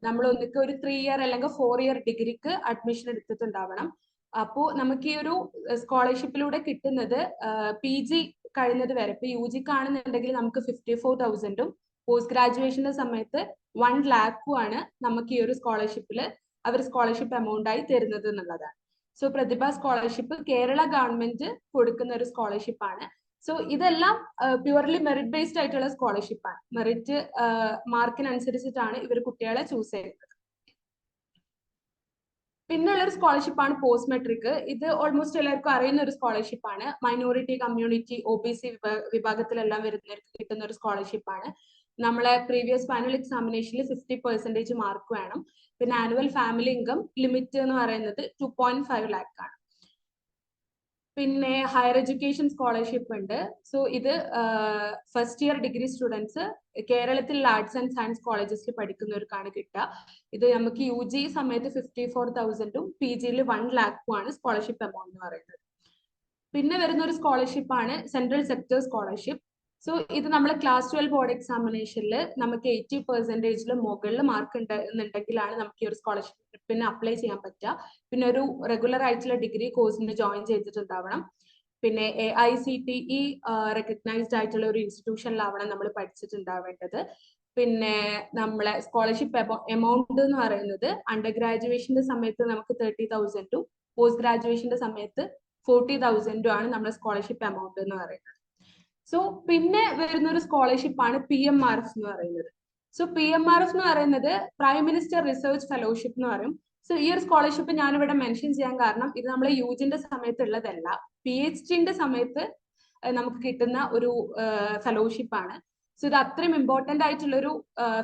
നമ്മൾ ഒന്നിക്ക് ഒരു 3 ഇയർ അല്ലെങ്കിൽ 4 ഇയർ ഡിഗ്രിക്ക് അഡ്മിഷൻ എടുത്തിട്ടുണ്ടാവണം. അപ്പോൾ നമുക്ക് ഈ ഒരു സ്കോളർഷിപ്പിലൂടെ കിട്ടുന്നത് PG കഴിഞ്ഞത് വരെ, ഇപ്പൊ UG കാണുന്നുണ്ടെങ്കിൽ നമുക്ക് 54,000ഉം പോസ്റ്റ് ഗ്രാജുവേഷന്റെ സമയത്ത് 1 lakhും ആണ് നമുക്ക് ഈ ഒരു സ്കോളർഷിപ്പിൽ അവർ സ്കോളർഷിപ്പ് എമൗണ്ട് ആയി തരുന്നത് എന്നുള്ളതാണ്. സോ പ്രതിഭ സ്കോളർഷിപ്പ് കേരള ഗവൺമെന്റ് കൊടുക്കുന്ന ഒരു സ്കോളർഷിപ്പാണ്. സോ ഇതെല്ലാം പ്യുവർലി മെറിറ്റ് ബേസ്ഡ് ആയിട്ടുള്ള സ്കോളർഷിപ്പാണ്. മെറിറ്റ് മാർക്കിനനുസരിച്ചിട്ടാണ് ഇവർ കുട്ടികളെ ചൂസ് ചെയ്യുന്നത്. പിന്നെയുള്ള ഒരു സ്കോളർഷിപ്പാണ് പോസ്റ്റ് മെട്രിക്. ഇത് ഓൾമോസ്റ്റ് എല്ലാവർക്കും അറിയുന്ന ഒരു സ്കോളർഷിപ്പാണ്. മൈനോറിറ്റി കമ്മ്യൂണിറ്റി OBC വിഭാഗത്തിലെല്ലാം വരുന്നവർക്ക് കിട്ടുന്ന ഒരു സ്കോളർഷിപ്പാണ്. നമ്മളെ പ്രീവിയസ് ഫൈനൽ എക്സാമിനേഷനിൽ 50% മാർക്ക് വേണം. പിന്നെ ആനുവൽ ഫാമിലി ഇൻകം ലിമിറ്റ് എന്ന് പറയുന്നത് 2.5 lakh ആണ്. പിന്നെ ഹയർ എഡ്യൂക്കേഷൻ സ്കോളർഷിപ്പ് ഉണ്ട്. സോ ഇത് ഫസ്റ്റ് ഇയർ ഡിഗ്രി സ്റ്റുഡൻസ് കേരളത്തിലുള്ള ആർട്സ് ആൻഡ് സയൻസ് കോളേജസിൽ പഠിക്കുന്നവർക്കാണ് കിട്ടുക. ഇത് നമുക്ക് UG സമയത്ത് 54,000ഉം PGയിൽ 1 lakhും ആണ് സ്കോളർഷിപ്പ് എമൗണ്ട് എന്ന് പറയുന്നത്. പിന്നെ വരുന്ന ഒരു സ്കോളർഷിപ്പാണ് സെൻട്രൽ സെക്ടർ സ്കോളർഷിപ്പ്. സോ ഇത് നമ്മൾ ക്ലാസ് 12 ബോർഡ് എക്സാമിനേഷനിൽ നമുക്ക് 80%-ൽ മുകളിൽ മാർക്ക് ഉണ്ടെന്നുണ്ടെങ്കിലാണ് നമുക്ക് ഈ ഒരു സ്കോളർഷിപ്പിന് അപ്ലൈ ചെയ്യാൻ പറ്റുക. പിന്നെ ഒരു റെഗുലർ ആയിട്ടുള്ള ഡിഗ്രി കോഴ്സിന് ജോയിൻ ചെയ്തിട്ടുണ്ടാവണം. പിന്നെ AICTE റെക്കഗ്നൈസ്ഡ് ആയിട്ടുള്ള ഒരു ഇൻസ്റ്റിറ്റ്യൂഷനിലാവണം നമ്മൾ പഠിച്ചിട്ടുണ്ടാവേണ്ടത്. പിന്നെ നമ്മളെ സ്കോളർഷിപ്പ് എമൗണ്ട് എന്ന് പറയുന്നത് അണ്ടർ ഗ്രാജുവേഷന്റെ സമയത്ത് നമുക്ക് 30,000ഉം പോസ്റ്റ് ഗ്രാജുവേഷന്റെ സമയത്ത് 40,000ഉം ആണ് നമ്മുടെ സ്കോളർഷിപ്പ് എമൗണ്ട് എന്ന് പറയുന്നത്. സോ പിന്നെ വരുന്ന ഒരു സ്കോളർഷിപ്പാണ് PMRF എന്ന് പറയുന്നത്. സോ PMRF എന്ന് പറയുന്നത് പ്രൈം മിനിസ്റ്റർ റിസർച്ച് ഫെലോഷിപ്പ് എന്ന് പറയും. സോ ഈ ഒരു സ്കോളർഷിപ്പ് ഞാനിവിടെ മെൻഷൻ ചെയ്യാൻ കാരണം ഇത് നമ്മളെ UGന്റെ സമയത്തുള്ളതല്ല, PhDന്റെ സമയത്ത് നമുക്ക് കിട്ടുന്ന ഒരു ഫെലോഷിപ്പാണ്. സോ ഇത് അത്രയും ഇമ്പോർട്ടന്റ് ആയിട്ടുള്ള ഒരു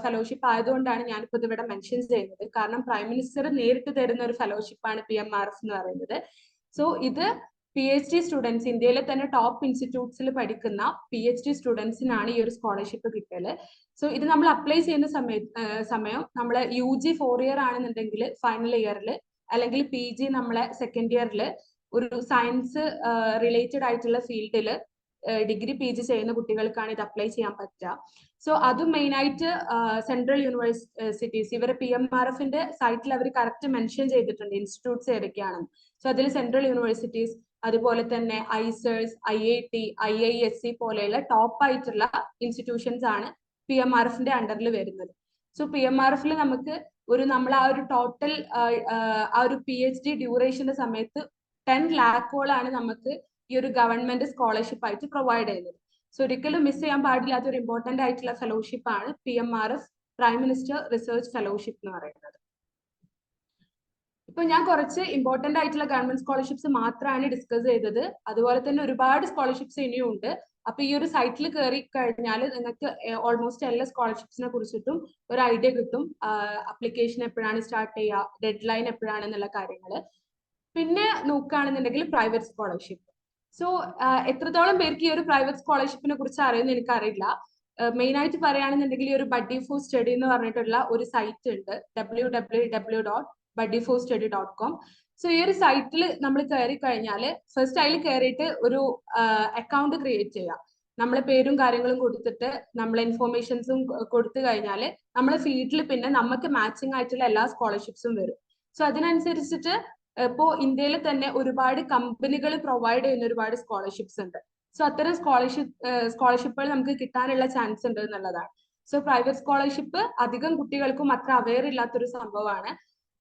ഫെലോഷിപ്പ് ആയതുകൊണ്ടാണ് ഞാനിപ്പോൾ ഇത് ഇവിടെ മെൻഷൻ ചെയ്യുന്നത്. കാരണം പ്രൈം മിനിസ്റ്റർ നേരിട്ട് തരുന്ന ഒരു ഫെലോഷിപ്പാണ് PMRF എന്ന് പറയുന്നത്. സോ ഇത് PhD സ്റ്റുഡൻസ്, ഇന്ത്യയിലെ തന്നെ ടോപ്പ് ഇൻസ്റ്റിറ്റ്യൂട്ട്സിൽ പഠിക്കുന്ന PhD സ്റ്റുഡൻസിനാണ് ഈ ഒരു സ്കോളർഷിപ്പ് കിട്ടല്. സോ ഇത് നമ്മൾ അപ്ലൈ ചെയ്യുന്ന സമയം നമ്മൾ UG 4 ഇയർ ആണെന്നുണ്ടെങ്കിൽ ഫൈനൽ ഇയറിൽ, അല്ലെങ്കിൽ PG നമ്മളെ സെക്കൻഡ് ഇയറിൽ ഒരു സയൻസ് റിലേറ്റഡ് ആയിട്ടുള്ള ഫീൽഡിൽ ഡിഗ്രി PG ചെയ്യുന്ന കുട്ടികൾക്കാണ് ഇത് അപ്ലൈ ചെയ്യാൻ പറ്റുക. സോ അതും മെയിൻ ആയിട്ട് സെൻട്രൽ യൂണിവേഴ്സിറ്റീസ്, ഇവരെ PMRFന്റെ സൈറ്റിൽ അവർ കറക്റ്റ് മെൻഷൻ ചെയ്തിട്ടുണ്ട് ഇൻസ്റ്റിറ്റ്യൂട്ട്സ് ഏതൊക്കെയാണ്. സോ അതിൽ സെൻട്രൽ യൂണിവേഴ്സിറ്റീസ്, അതുപോലെ തന്നെ ISERS, IIT, IISc പോലെയുള്ള ടോപ്പ് ആയിട്ടുള്ള ഇൻസ്റ്റിറ്റ്യൂഷൻസ് ആണ് PMRFന്റെ അണ്ടറിൽ വരുന്നത്. സോ PMRFൽ നമുക്ക് നമ്മൾ ആ ഒരു ടോട്ടൽ ആ ഒരു PhD ഡ്യൂറേഷന്റെ സമയത്ത് 10 lakhോളാണ് നമുക്ക് ഈ ഒരു ഗവൺമെന്റ് സ്കോളർഷിപ്പ് ആയിട്ട് പ്രൊവൈഡ് ചെയ്യുന്നത്. സോ ഒരിക്കലും മിസ് ചെയ്യാൻ പാടില്ലാത്ത ഒരു ഇമ്പോർട്ടന്റ് ആയിട്ടുള്ള ഫെലോഷിപ്പ് ആണ് PMRF prime minister research fellowship എന്ന് പറയുന്നത്. ഇപ്പൊ ഞാൻ കുറച്ച് ഇമ്പോർട്ടന്റ് ആയിട്ടുള്ള ഗവൺമെന്റ് സ്കോളർഷിപ്സ് മാത്രമാണ് ഡിസ്കസ് ചെയ്തത്. അതുപോലെ തന്നെ ഒരുപാട് സ്കോളർഷിപ്സ് ഇനിയും ഉണ്ട്. അപ്പൊ ഈ ഒരു സൈറ്റിൽ കയറി കഴിഞ്ഞാൽ നിങ്ങൾക്ക് ഓൾമോസ്റ്റ് എല്ലാ സ്കോളർഷിപ്സിനെ കുറിച്ചിട്ടും ഒരു ഐഡിയ കിട്ടും. അപ്ലിക്കേഷൻ എപ്പോഴാണ് സ്റ്റാർട്ട് ചെയ്യുക, ഡെഡ് ലൈൻ എപ്പോഴാണെന്നുള്ള കാര്യങ്ങൾ. പിന്നെ നോക്കുകയാണെന്നുണ്ടെങ്കിൽ പ്രൈവറ്റ് സ്കോളർഷിപ്പ്. സോ എത്രത്തോളം പേർക്ക് ഈ ഒരു പ്രൈവറ്റ് സ്കോളർഷിപ്പിനെ കുറിച്ച് അറിയുമെന്ന് എനിക്കറിയില്ല. മെയിൻ ആയിട്ട് പറയുകയാണെന്നുണ്ടെങ്കിൽ ഈ ഒരു ബഡ്ഡി ഫോർ സ്റ്റഡി എന്ന് പറഞ്ഞിട്ടുള്ള ഒരു സൈറ്റ് ഉണ്ട്, www.buddyforstudy.com. സോ ഈ ഒരു സൈറ്റിൽ നമ്മൾ കയറി കഴിഞ്ഞാൽ ഫസ്റ്റ് അതിൽ കയറിയിട്ട് ഒരു അക്കൗണ്ട് ക്രിയേറ്റ് ചെയ്യാം. നമ്മളെ പേരും കാര്യങ്ങളും കൊടുത്തിട്ട് നമ്മളെ ഇൻഫോർമേഷൻസും കൊടുത്തു കഴിഞ്ഞാൽ നമ്മളെ ഫീൽഡിൽ പിന്നെ നമുക്ക് മാച്ചിങ് ആയിട്ടുള്ള എല്ലാ സ്കോളർഷിപ്സും വരും. സോ അതിനനുസരിച്ചിട്ട് ഇപ്പോ ഇന്ത്യയിൽ തന്നെ ഒരുപാട് കമ്പനികൾ പ്രൊവൈഡ് ചെയ്യുന്ന ഒരുപാട് സ്കോളർഷിപ്സ് ഉണ്ട്. സോ അത്തരം സ്കോളർഷിപ്പുകൾ നമുക്ക് കിട്ടാനുള്ള ചാൻസ് ഉണ്ട് എന്നുള്ളതാണ്. സോ പ്രൈവറ്റ് സ്കോളർഷിപ്പ് അധികം കുട്ടികൾക്കും അത്ര അവെയർ ഇല്ലാത്തൊരു സംഭവമാണ്.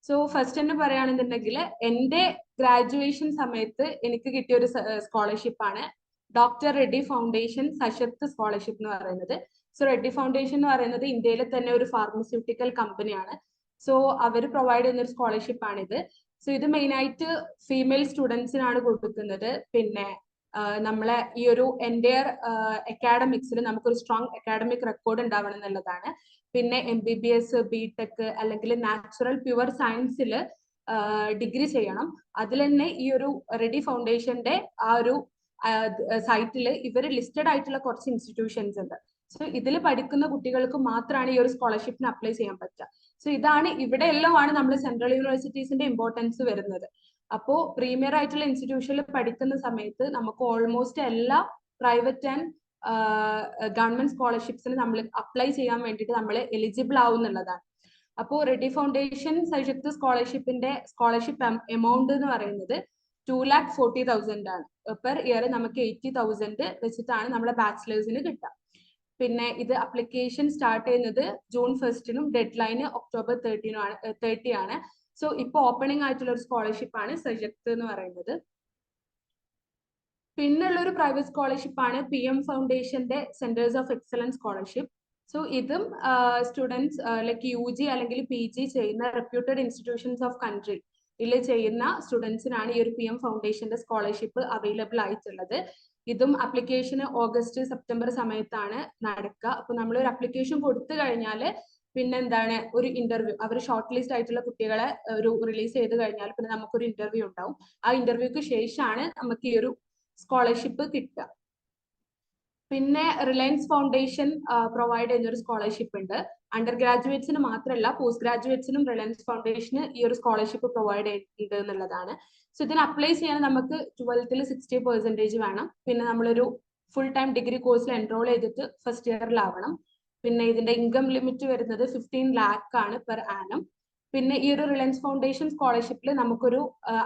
സോ ഫസ്റ്റ് തന്നെ പറയുകയാണെന്നുണ്ടെങ്കിൽ എന്റെ ഗ്രാജുവേഷൻ സമയത്ത് എനിക്ക് കിട്ടിയ ഒരു സ്കോളർഷിപ്പാണ് doctor Reddy foundation Sashakt scholarship എന്ന് പറയുന്നത്. സോ റെഡ്ഡി ഫൗണ്ടേഷൻ എന്ന് പറയുന്നത് ഇന്ത്യയിലെ തന്നെ ഒരു ഫാർമസ്യൂട്ടിക്കൽ കമ്പനിയാണ്. സോ അവർ പ്രൊവൈഡ് ചെയ്യുന്ന ഒരു സ്കോളർഷിപ്പ് ആണിത്. സോ ഇത് മെയിൻ ആയിട്ട് ഫീമെയിൽ സ്റ്റുഡൻസിനാണ് കൊടുക്കുന്നത്. പിന്നെ നമ്മളെ ഈ ഒരു എൻറ്റയർ അക്കാഡമിക്സിൽ നമുക്കൊരു സ്ട്രോങ് അക്കാഡമിക് റെക്കോർഡ് ഉണ്ടാവണം എന്നുള്ളതാണ്. പിന്നെ MBBS, BTech അല്ലെങ്കിൽ നാച്ചുറൽ പ്യുവർ സയൻസിൽ ഡിഗ്രി ചെയ്യണം. അതിൽ തന്നെ ഈ ഒരു റെഡി ഫൗണ്ടേഷന്റെ ആ ഒരു സൈറ്റിൽ ഇവർ ലിസ്റ്റഡ് ആയിട്ടുള്ള കുറച്ച് ഇൻസ്റ്റിറ്റ്യൂഷൻസ് ഉണ്ട്. സോ ഇതിൽ പഠിക്കുന്ന കുട്ടികൾക്ക് മാത്രമാണ് ഈ ഒരു സ്കോളർഷിപ്പിന് അപ്ലൈ ചെയ്യാൻ പറ്റുക. സോ ഇതാണ് ഇവിടെ എല്ലാമാണ് നമ്മൾ സെൻട്രൽ യൂണിവേഴ്സിറ്റീസിന്റെ ഇമ്പോർട്ടൻസ് വരുന്നത്. അപ്പോ പ്രീമിയർ ആയിട്ടുള്ള ഇൻസ്റ്റിറ്റ്യൂഷനിൽ പഠിക്കുന്ന സമയത്ത് നമുക്ക് ഓൾമോസ്റ്റ് എല്ലാ പ്രൈവറ്റ് ആൻഡ് ഗവൺമെന്റ് സ്കോളർഷിപ്സിന് നമ്മൾ അപ്ലൈ ചെയ്യാൻ വേണ്ടിയിട്ട് നമ്മൾ എലിജിബിൾ ആവുന്നുള്ളതാണ്. അപ്പോൾ റെഡി ഫൗണ്ടേഷൻ സശക്ത സ്കോളർഷിപ്പിന്റെ സ്കോളർഷിപ്പ് എമൗണ്ട് എന്ന് പറയുന്നത് 2,40,000 ആണ്. പെർ ഇയർ നമുക്ക് 80,000 വെച്ചിട്ടാണ് നമ്മുടെ ബാച്ചിലേഴ്സിന് കിട്ടുക. പിന്നെ ഇത് അപ്ലിക്കേഷൻ സ്റ്റാർട്ട് ചെയ്യുന്നത് June 1 ഡെഡ് ലൈന് October 30 ആണ്. സോ ഇപ്പൊ ഓപ്പണിംഗ് ആയിട്ടുള്ള ഒരു സ്കോളർഷിപ്പ് ആണ് സശക്ത് എന്ന് പറയുന്നത്. പിന്നുള്ള ഒരു പ്രൈവറ്റ് സ്കോളർഷിപ്പ് ആണ് PM ഫൗണ്ടേഷന്റെ centres of excellence scholarship. So ഇതും സ്റ്റുഡൻസ് ലൈക്ക് UG അല്ലെങ്കിൽ PG ചെയ്യുന്ന റെപ്യൂട്ടഡ് ഇൻസ്റ്റിറ്റ്യൂഷൻസ് ഓഫ് കൺട്രി ചെയ്യുന്ന സ്റ്റുഡൻസിനാണ് ഈ ഒരു PM ഫൗണ്ടേഷന്റെ സ്കോളർഷിപ്പ് അവൈലബിൾ ആയിട്ടുള്ളത്. ഇതും അപ്ലിക്കേഷൻ ഓഗസ്റ്റ് സെപ്റ്റംബർ സമയത്താണ് നടക്കുക. അപ്പൊ നമ്മൾ ഒരു അപ്ലിക്കേഷൻ കൊടുത്തു കഴിഞ്ഞാൽ പിന്നെ എന്താണ് ഒരു ഇന്റർവ്യൂ, അവർ ഷോർട്ട് ലിസ്റ്റ് ആയിട്ടുള്ള കുട്ടികളെ ഒരു റിലീസ് ചെയ്ത് കഴിഞ്ഞാൽ പിന്നെ നമുക്കൊരു ഇന്റർവ്യൂ ഉണ്ടാവും. ആ ഇന്റർവ്യൂക്ക് ശേഷമാണ് നമുക്ക് ഈ ഒരു സ്കോളർഷിപ്പ് കിട്ടുക. പിന്നെ റിലയൻസ് ഫൗണ്ടേഷൻ പ്രൊവൈഡ് ചെയ്യുന്ന ഒരു സ്കോളർഷിപ്പ് ഉണ്ട്. അണ്ടർ ഗ്രാജുവേറ്റ്സിന് മാത്രമല്ല പോസ്റ്റ് ഗ്രാജുവേറ്റ്സിനും റിലയൻസ് ഫൗണ്ടേഷന് ഈ ഒരു സ്കോളർഷിപ്പ് പ്രൊവൈഡ് ചെയ്യുന്നുണ്ട് എന്നുള്ളതാണ്. സോ ഇതിന് അപ്ലൈ ചെയ്യാൻ നമുക്ക് 12th 60% വേണം. പിന്നെ നമ്മളൊരു ഫുൾ ടൈം ഡിഗ്രി കോഴ്സിൽ എൻറോൾ ചെയ്തിട്ട് ഫസ്റ്റ് ഇയറിലാവണം. പിന്നെ ഇതിന്റെ ഇൻകം ലിമിറ്റ് വരുന്നത് 15 lakh ആണ് പെർ ആനം. പിന്നെ ഈ ഒരു റിലയൻസ് ഫൗണ്ടേഷൻ സ്കോളർഷിപ്പിൽ നമുക്കൊരു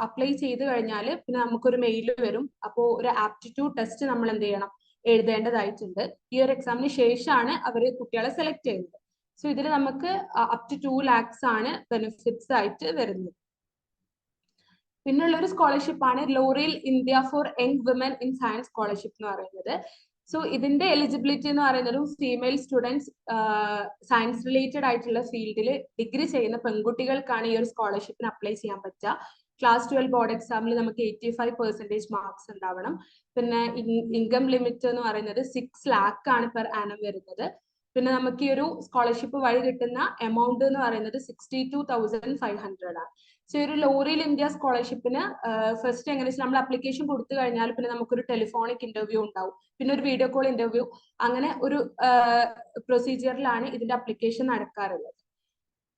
അപ്ലൈ ചെയ്ത് കഴിഞ്ഞാൽ പിന്നെ നമുക്കൊരു മെയിൽ വരും. അപ്പോൾ ഒരു ആപ്റ്റിറ്റ്യൂഡ് ടെസ്റ്റ് നമ്മൾ എന്ത് ചെയ്യണം, എഴുതേണ്ടതായിട്ടുണ്ട്. ഈ ഒരു എക്സാമിന് ശേഷമാണ് അവർ കുട്ടികളെ സെലക്ട് ചെയ്യുന്നത്. സോ ഇതിൽ നമുക്ക് അപ് ടു 2 lakhs ആണ് ബെനിഫിറ്റ്സ് ആയിട്ട് വരുന്നത്. പിന്നുള്ള ഒരു സ്കോളർഷിപ്പ് ആണ് L'Oréal India for young women in science scholarship എന്ന് പറയുന്നത്. സോ ഇതിന്റെ എലിജിബിലിറ്റി എന്ന് പറയുന്നത് ഫീമെയിൽ സ്റ്റുഡൻസ് സയൻസ് റിലേറ്റഡ് ആയിട്ടുള്ള ഫീൽഡിൽ ഡിഗ്രി ചെയ്യുന്ന പെൺകുട്ടികൾക്കാണ് ഈ ഒരു സ്കോളർഷിപ്പിന് അപ്ലൈ ചെയ്യാൻ പറ്റുക. ക്ലാസ് 12 ബോർഡ് എക്സാമിൽ നമുക്ക് 85% മാർക്സ് ഉണ്ടാവണം. പിന്നെ ഇൻകം ലിമിറ്റ് എന്ന് പറയുന്നത് 6 lakh ആണ് പെർ ആനം വരുന്നത്. പിന്നെ നമുക്ക് ഈ ഒരു സ്കോളർഷിപ്പ് വഴി കിട്ടുന്ന എമൗണ്ട് എന്ന് പറയുന്നത് 62,500 ആണ്. സോ ഒരു ലോറിയൽ ഇന്ത്യ സ്കോളർഷിപ്പിന് ഫസ്റ്റ് എങ്ങനെ വെച്ചാൽ നമ്മൾ അപ്ലിക്കേഷൻ കൊടുത്തു കഴിഞ്ഞാൽ പിന്നെ നമുക്കൊരു ടെലിഫോണിക് ഇന്റർവ്യൂ ഉണ്ടാവും, പിന്നെ ഒരു വീഡിയോ കോൾ ഇന്റർവ്യൂ, അങ്ങനെ ഒരു പ്രൊസീജിയറിലാണ് ഇതിന്റെ അപ്ലിക്കേഷൻ നടക്കാറുള്ളത്.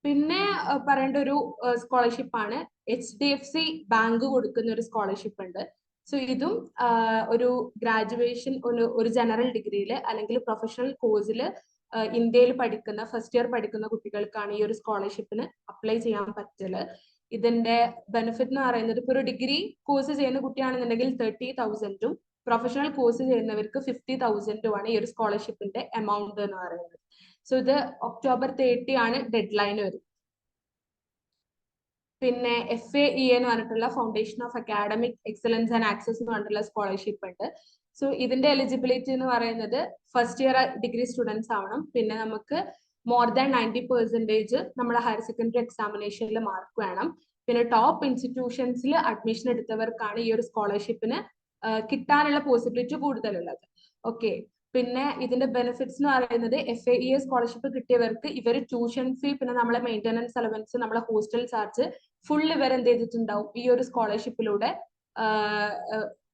പിന്നെ പറയേണ്ട ഒരു സ്കോളർഷിപ്പ് ആണ് HDFC ബാങ്ക് കൊടുക്കുന്ന ഒരു സ്കോളർഷിപ്പ് ഉണ്ട്. സോ ഇതും ഒരു ഗ്രാജുവേഷൻ ഒരു ജനറൽ ഡിഗ്രിയിൽ അല്ലെങ്കിൽ പ്രൊഫഷണൽ കോഴ്സിൽ ഇന്ത്യയിൽ പഠിക്കുന്ന ഫസ്റ്റ് ഇയർ പഠിക്കുന്ന കുട്ടികൾക്കാണ് ഈ ഒരു സ്കോളർഷിപ്പിന് അപ്ലൈ ചെയ്യാൻ പറ്റല്. ഇതിന്റെ ബെനിഫിറ്റ് എന്ന് പറയുന്നത് ഇപ്പൊ ഒരു ഡിഗ്രി കോഴ്സ് ചെയ്യുന്ന കുട്ടിയാണെന്നുണ്ടെങ്കിൽ 30,000 പ്രൊഫഷണൽ കോഴ്സ് ചെയ്യുന്നവർക്ക് 50,000 ആണ് ഈ ഒരു സ്കോളർഷിപ്പിന്റെ എമൗണ്ട് എന്ന് പറയുന്നത്. സോ ഇത് October 30 ആണ് ഡെഡ് ലൈൻ വരുന്നത്. പിന്നെ FAEA എന്ന് പറഞ്ഞിട്ടുള്ള foundation of academic excellence and access എന്ന് പറഞ്ഞിട്ടുള്ള സ്കോളർഷിപ്പ് ഉണ്ട്. സോ ഇതിന്റെ എലിജിബിലിറ്റി എന്ന് പറയുന്നത് ഫസ്റ്റ് ഇയർ ഡിഗ്രി സ്റ്റുഡൻസ് ആവണം. പിന്നെ നമുക്ക് മോർ ദാൻ 90% നമ്മുടെ ഹയർ സെക്കൻഡറി എക്സാമിനേഷനിൽ മാർക്ക് വേണം. പിന്നെ ടോപ്പ് ഇൻസ്റ്റിറ്റ്യൂഷൻസിൽ അഡ്മിഷൻ എടുത്തവർക്കാണ് ഈ ഒരു സ്കോളർഷിപ്പിന് കിട്ടാനുള്ള പോസിബിലിറ്റി കൂടുതലുള്ളത്. ഓക്കെ, പിന്നെ ഇതിന്റെ ബെനിഫിറ്റ്സ് എന്ന് പറയുന്നത് FAEA സ്കോളർഷിപ്പ് കിട്ടിയവർക്ക് ഇവർ ട്യൂഷൻ ഫീ, പിന്നെ നമ്മളെ മെയിൻ്റനൻസ് അലവൻസ്, നമ്മളെ ഹോസ്റ്റൽ ചാർജ് ഫുൾ ഇവർ എന്ത് ചെയ്തിട്ടുണ്ടാവും, ഈ ഒരു സ്കോളർഷിപ്പിലൂടെ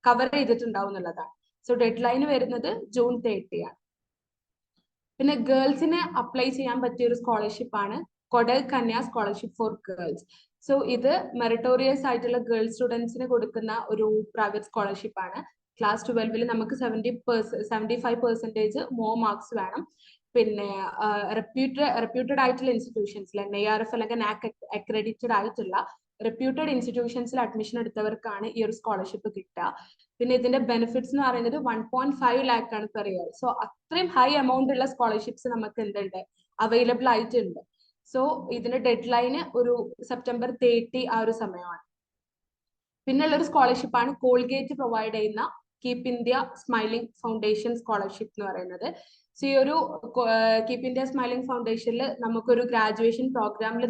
കവർ ചെയ്തിട്ടുണ്ടാവും എന്നുള്ളതാണ്. സോ ഡെഡ് ലൈൻ വരുന്നത് June 30 ആണ്. പിന്നെ ഗേൾസിന് അപ്ലൈ ചെയ്യാൻ പറ്റിയ ഒരു സ്കോളർഷിപ്പ് ആണ് കൊടൽ കന്യ സ്കോളർഷിപ്പ് ഫോർ ഗേൾസ്. സോ ഇത് മെറിറ്റോറിയസ് ആയിട്ടുള്ള ഗേൾ സ്റ്റുഡൻസിന് കൊടുക്കുന്ന ഒരു പ്രൈവറ്റ് സ്കോളർഷിപ്പ് ആണ്. ക്ലാസ് 12 നമുക്ക് 75% മോർ മാർക്സ് വേണം. പിന്നെ റെപ്യൂട്ടഡ് ആയിട്ടുള്ള ഇൻസ്റ്റിറ്റ്യൂഷൻസിൽ NIRF അല്ലെങ്കിൽ NAC അക്രഡിറ്റഡ് ആയിട്ടുള്ള റെപ്യൂട്ടഡ് ഇൻസ്റ്റിറ്റ്യൂഷൻസിൽ അഡ്മിഷൻ എടുത്തവർക്കാണ് ഈ ഒരു സ്കോളർഷിപ്പ് കിട്ടുക. പിന്നെ ഇതിന്റെ ബെനിഫിറ്റ്സ് എന്ന് പറയുന്നത് 1.5 lakh ആണ് പെർ ഇയർ. സോ അത്രയും ഹൈ എമൗണ്ട് ഉള്ള സ്കോളർഷിപ്സ് നമുക്ക് എന്തുണ്ട്, അവൈലബിൾ ആയിട്ടുണ്ട്. സോ ഇതിന്റെ ഡെഡ് ലൈന് ഒരു September 30 ആ ഒരു സമയമാണ്. പിന്നെയുള്ള ഒരു സ്കോളർഷിപ്പ് ആണ് കോൾഗേറ്റ് പ്രൊവൈഡ് ചെയ്യുന്ന keep India smiling foundation scholarship എന്ന് പറയുന്നത്. സോ ഈ ഒരു കീപ് ഇന്ത്യ സ്മൈലിംഗ് ഫൗണ്ടേഷനിൽ നമുക്കൊരു ഗ്രാജുവേഷൻ പ്രോഗ്രാമിൽ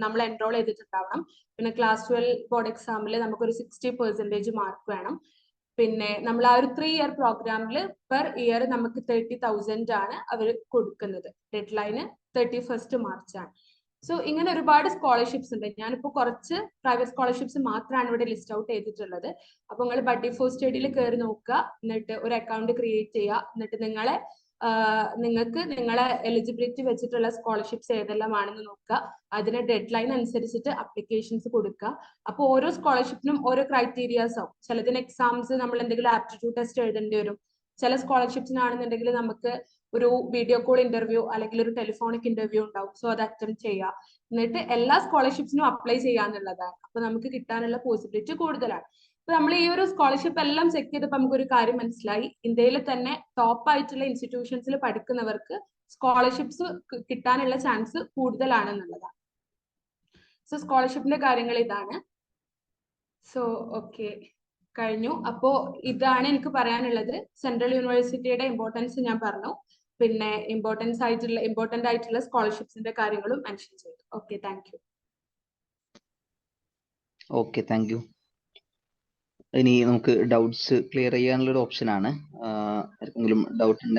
നമ്മൾ എൻറോൾ ചെയ്തിട്ടുണ്ടാവണം. പിന്നെ ക്ലാസ് 12 ബോർഡ് എക്സാമിൽ നമുക്കൊരു 60% മാർക്ക് വേണം. പിന്നെ നമ്മൾ ആ ഒരു 3 ഇയർ പ്രോഗ്രാമിൽ പെർ ഇയർ നമുക്ക് 30,000 ആണ് അവർ കൊടുക്കുന്നത്. ഡെഡ് ലൈന് 31 മാർച്ച് ആണ്. സോ ഇങ്ങനെ ഒരുപാട് സ്കോളർഷിപ്സ് ഉണ്ട്. ഞാനിപ്പോൾ കുറച്ച് പ്രൈവറ്റ് സ്കോളർഷിപ്സ് മാത്രമാണ് ഇവിടെ ലിസ്റ്റ് ഔട്ട് ചെയ്തിട്ടുള്ളത്. അപ്പൊ നിങ്ങൾ ബഡ്ഡി ഫോർ സ്റ്റഡിയിൽ കയറി നോക്കുക, എന്നിട്ട് ഒരു അക്കൗണ്ട് ക്രിയേറ്റ് ചെയ്യുക, എന്നിട്ട് നിങ്ങൾക്ക് നിങ്ങളെ എലിജിബിലിറ്റി വെച്ചിട്ടുള്ള സ്കോളർഷിപ്സ് ഏതെല്ലാമാണെന്ന് നോക്കുക. അതിന് ഡെഡ് ലൈൻ അനുസരിച്ചിട്ട് അപ്ലിക്കേഷൻസ് കൊടുക്കുക. അപ്പോൾ ഓരോ സ്കോളർഷിപ്പിനും ഓരോ ക്രൈറ്റീരിയാസ് ആവും. ചിലതിന് എക്സാംസ് നമ്മൾ എന്തെങ്കിലും ആപ്റ്റിറ്റ്യൂഡ് ടെസ്റ്റ് എഴുതേണ്ടി വരും. ചില സ്കോളർഷിപ്സിനാണെന്നുണ്ടെങ്കിൽ നമുക്ക് ഒരു വീഡിയോ കോൾ ഇന്റർവ്യൂ അല്ലെങ്കിൽ ഒരു ടെലിഫോണിക് ഇന്റർവ്യൂ ഉണ്ടാവും. സോ അത് അറ്റൻഡ് ചെയ്യുക. എന്നിട്ട് എല്ലാ സ്കോളർഷിപ്സിനും അപ്ലൈ ചെയ്യാന്നുള്ളതാണ്. അപ്പൊ നമുക്ക് കിട്ടാനുള്ള പോസിബിലിറ്റി കൂടുതലാണ്. അപ്പൊ നമ്മൾ ഈ ഒരു സ്കോളർഷിപ്പ് എല്ലാം ചെക്ക് ചെയ്തപ്പോൾ നമുക്കൊരു കാര്യം മനസ്സിലായി. ഇന്ത്യയിൽ തന്നെ ടോപ്പ് ആയിട്ടുള്ള ഇൻസ്റ്റിറ്റ്യൂഷൻസിൽ പഠിക്കുന്നവർക്ക് സ്കോളർഷിപ്സ് കിട്ടാനുള്ള ചാൻസ് കൂടുതലാണെന്നുള്ളതാണ്. സോ സ്കോളർഷിപ്പിന്റെ കാര്യങ്ങൾ ഇതാണ്. സോ ഓക്കെ, കഴിഞ്ഞു. അപ്പോ ഇതാണ് എനിക്ക് പറയാനുള്ളത്. സെൻട്രൽ യൂണിവേഴ്സിറ്റിയുടെ ഇമ്പോർട്ടൻസ് ഞാൻ പറഞ്ഞു, പിന്നെ ഇമ്പോർട്ടന്റ് ആയിട്ടുള്ള സ്കോളർഷിപ്സിന്റെ കാര്യങ്ങളും മെൻഷൻ ചെയ്തു. Okay, thank you. Okay, thank you. ഇനി നമുക്ക് ഡൗട്ട്സ് ക്ലിയർ ചെയ്യാനുള്ള ഒരു ഓപ്ഷൻ ആണ്. ആർക്കെങ്കിലും ഡൗട്ട്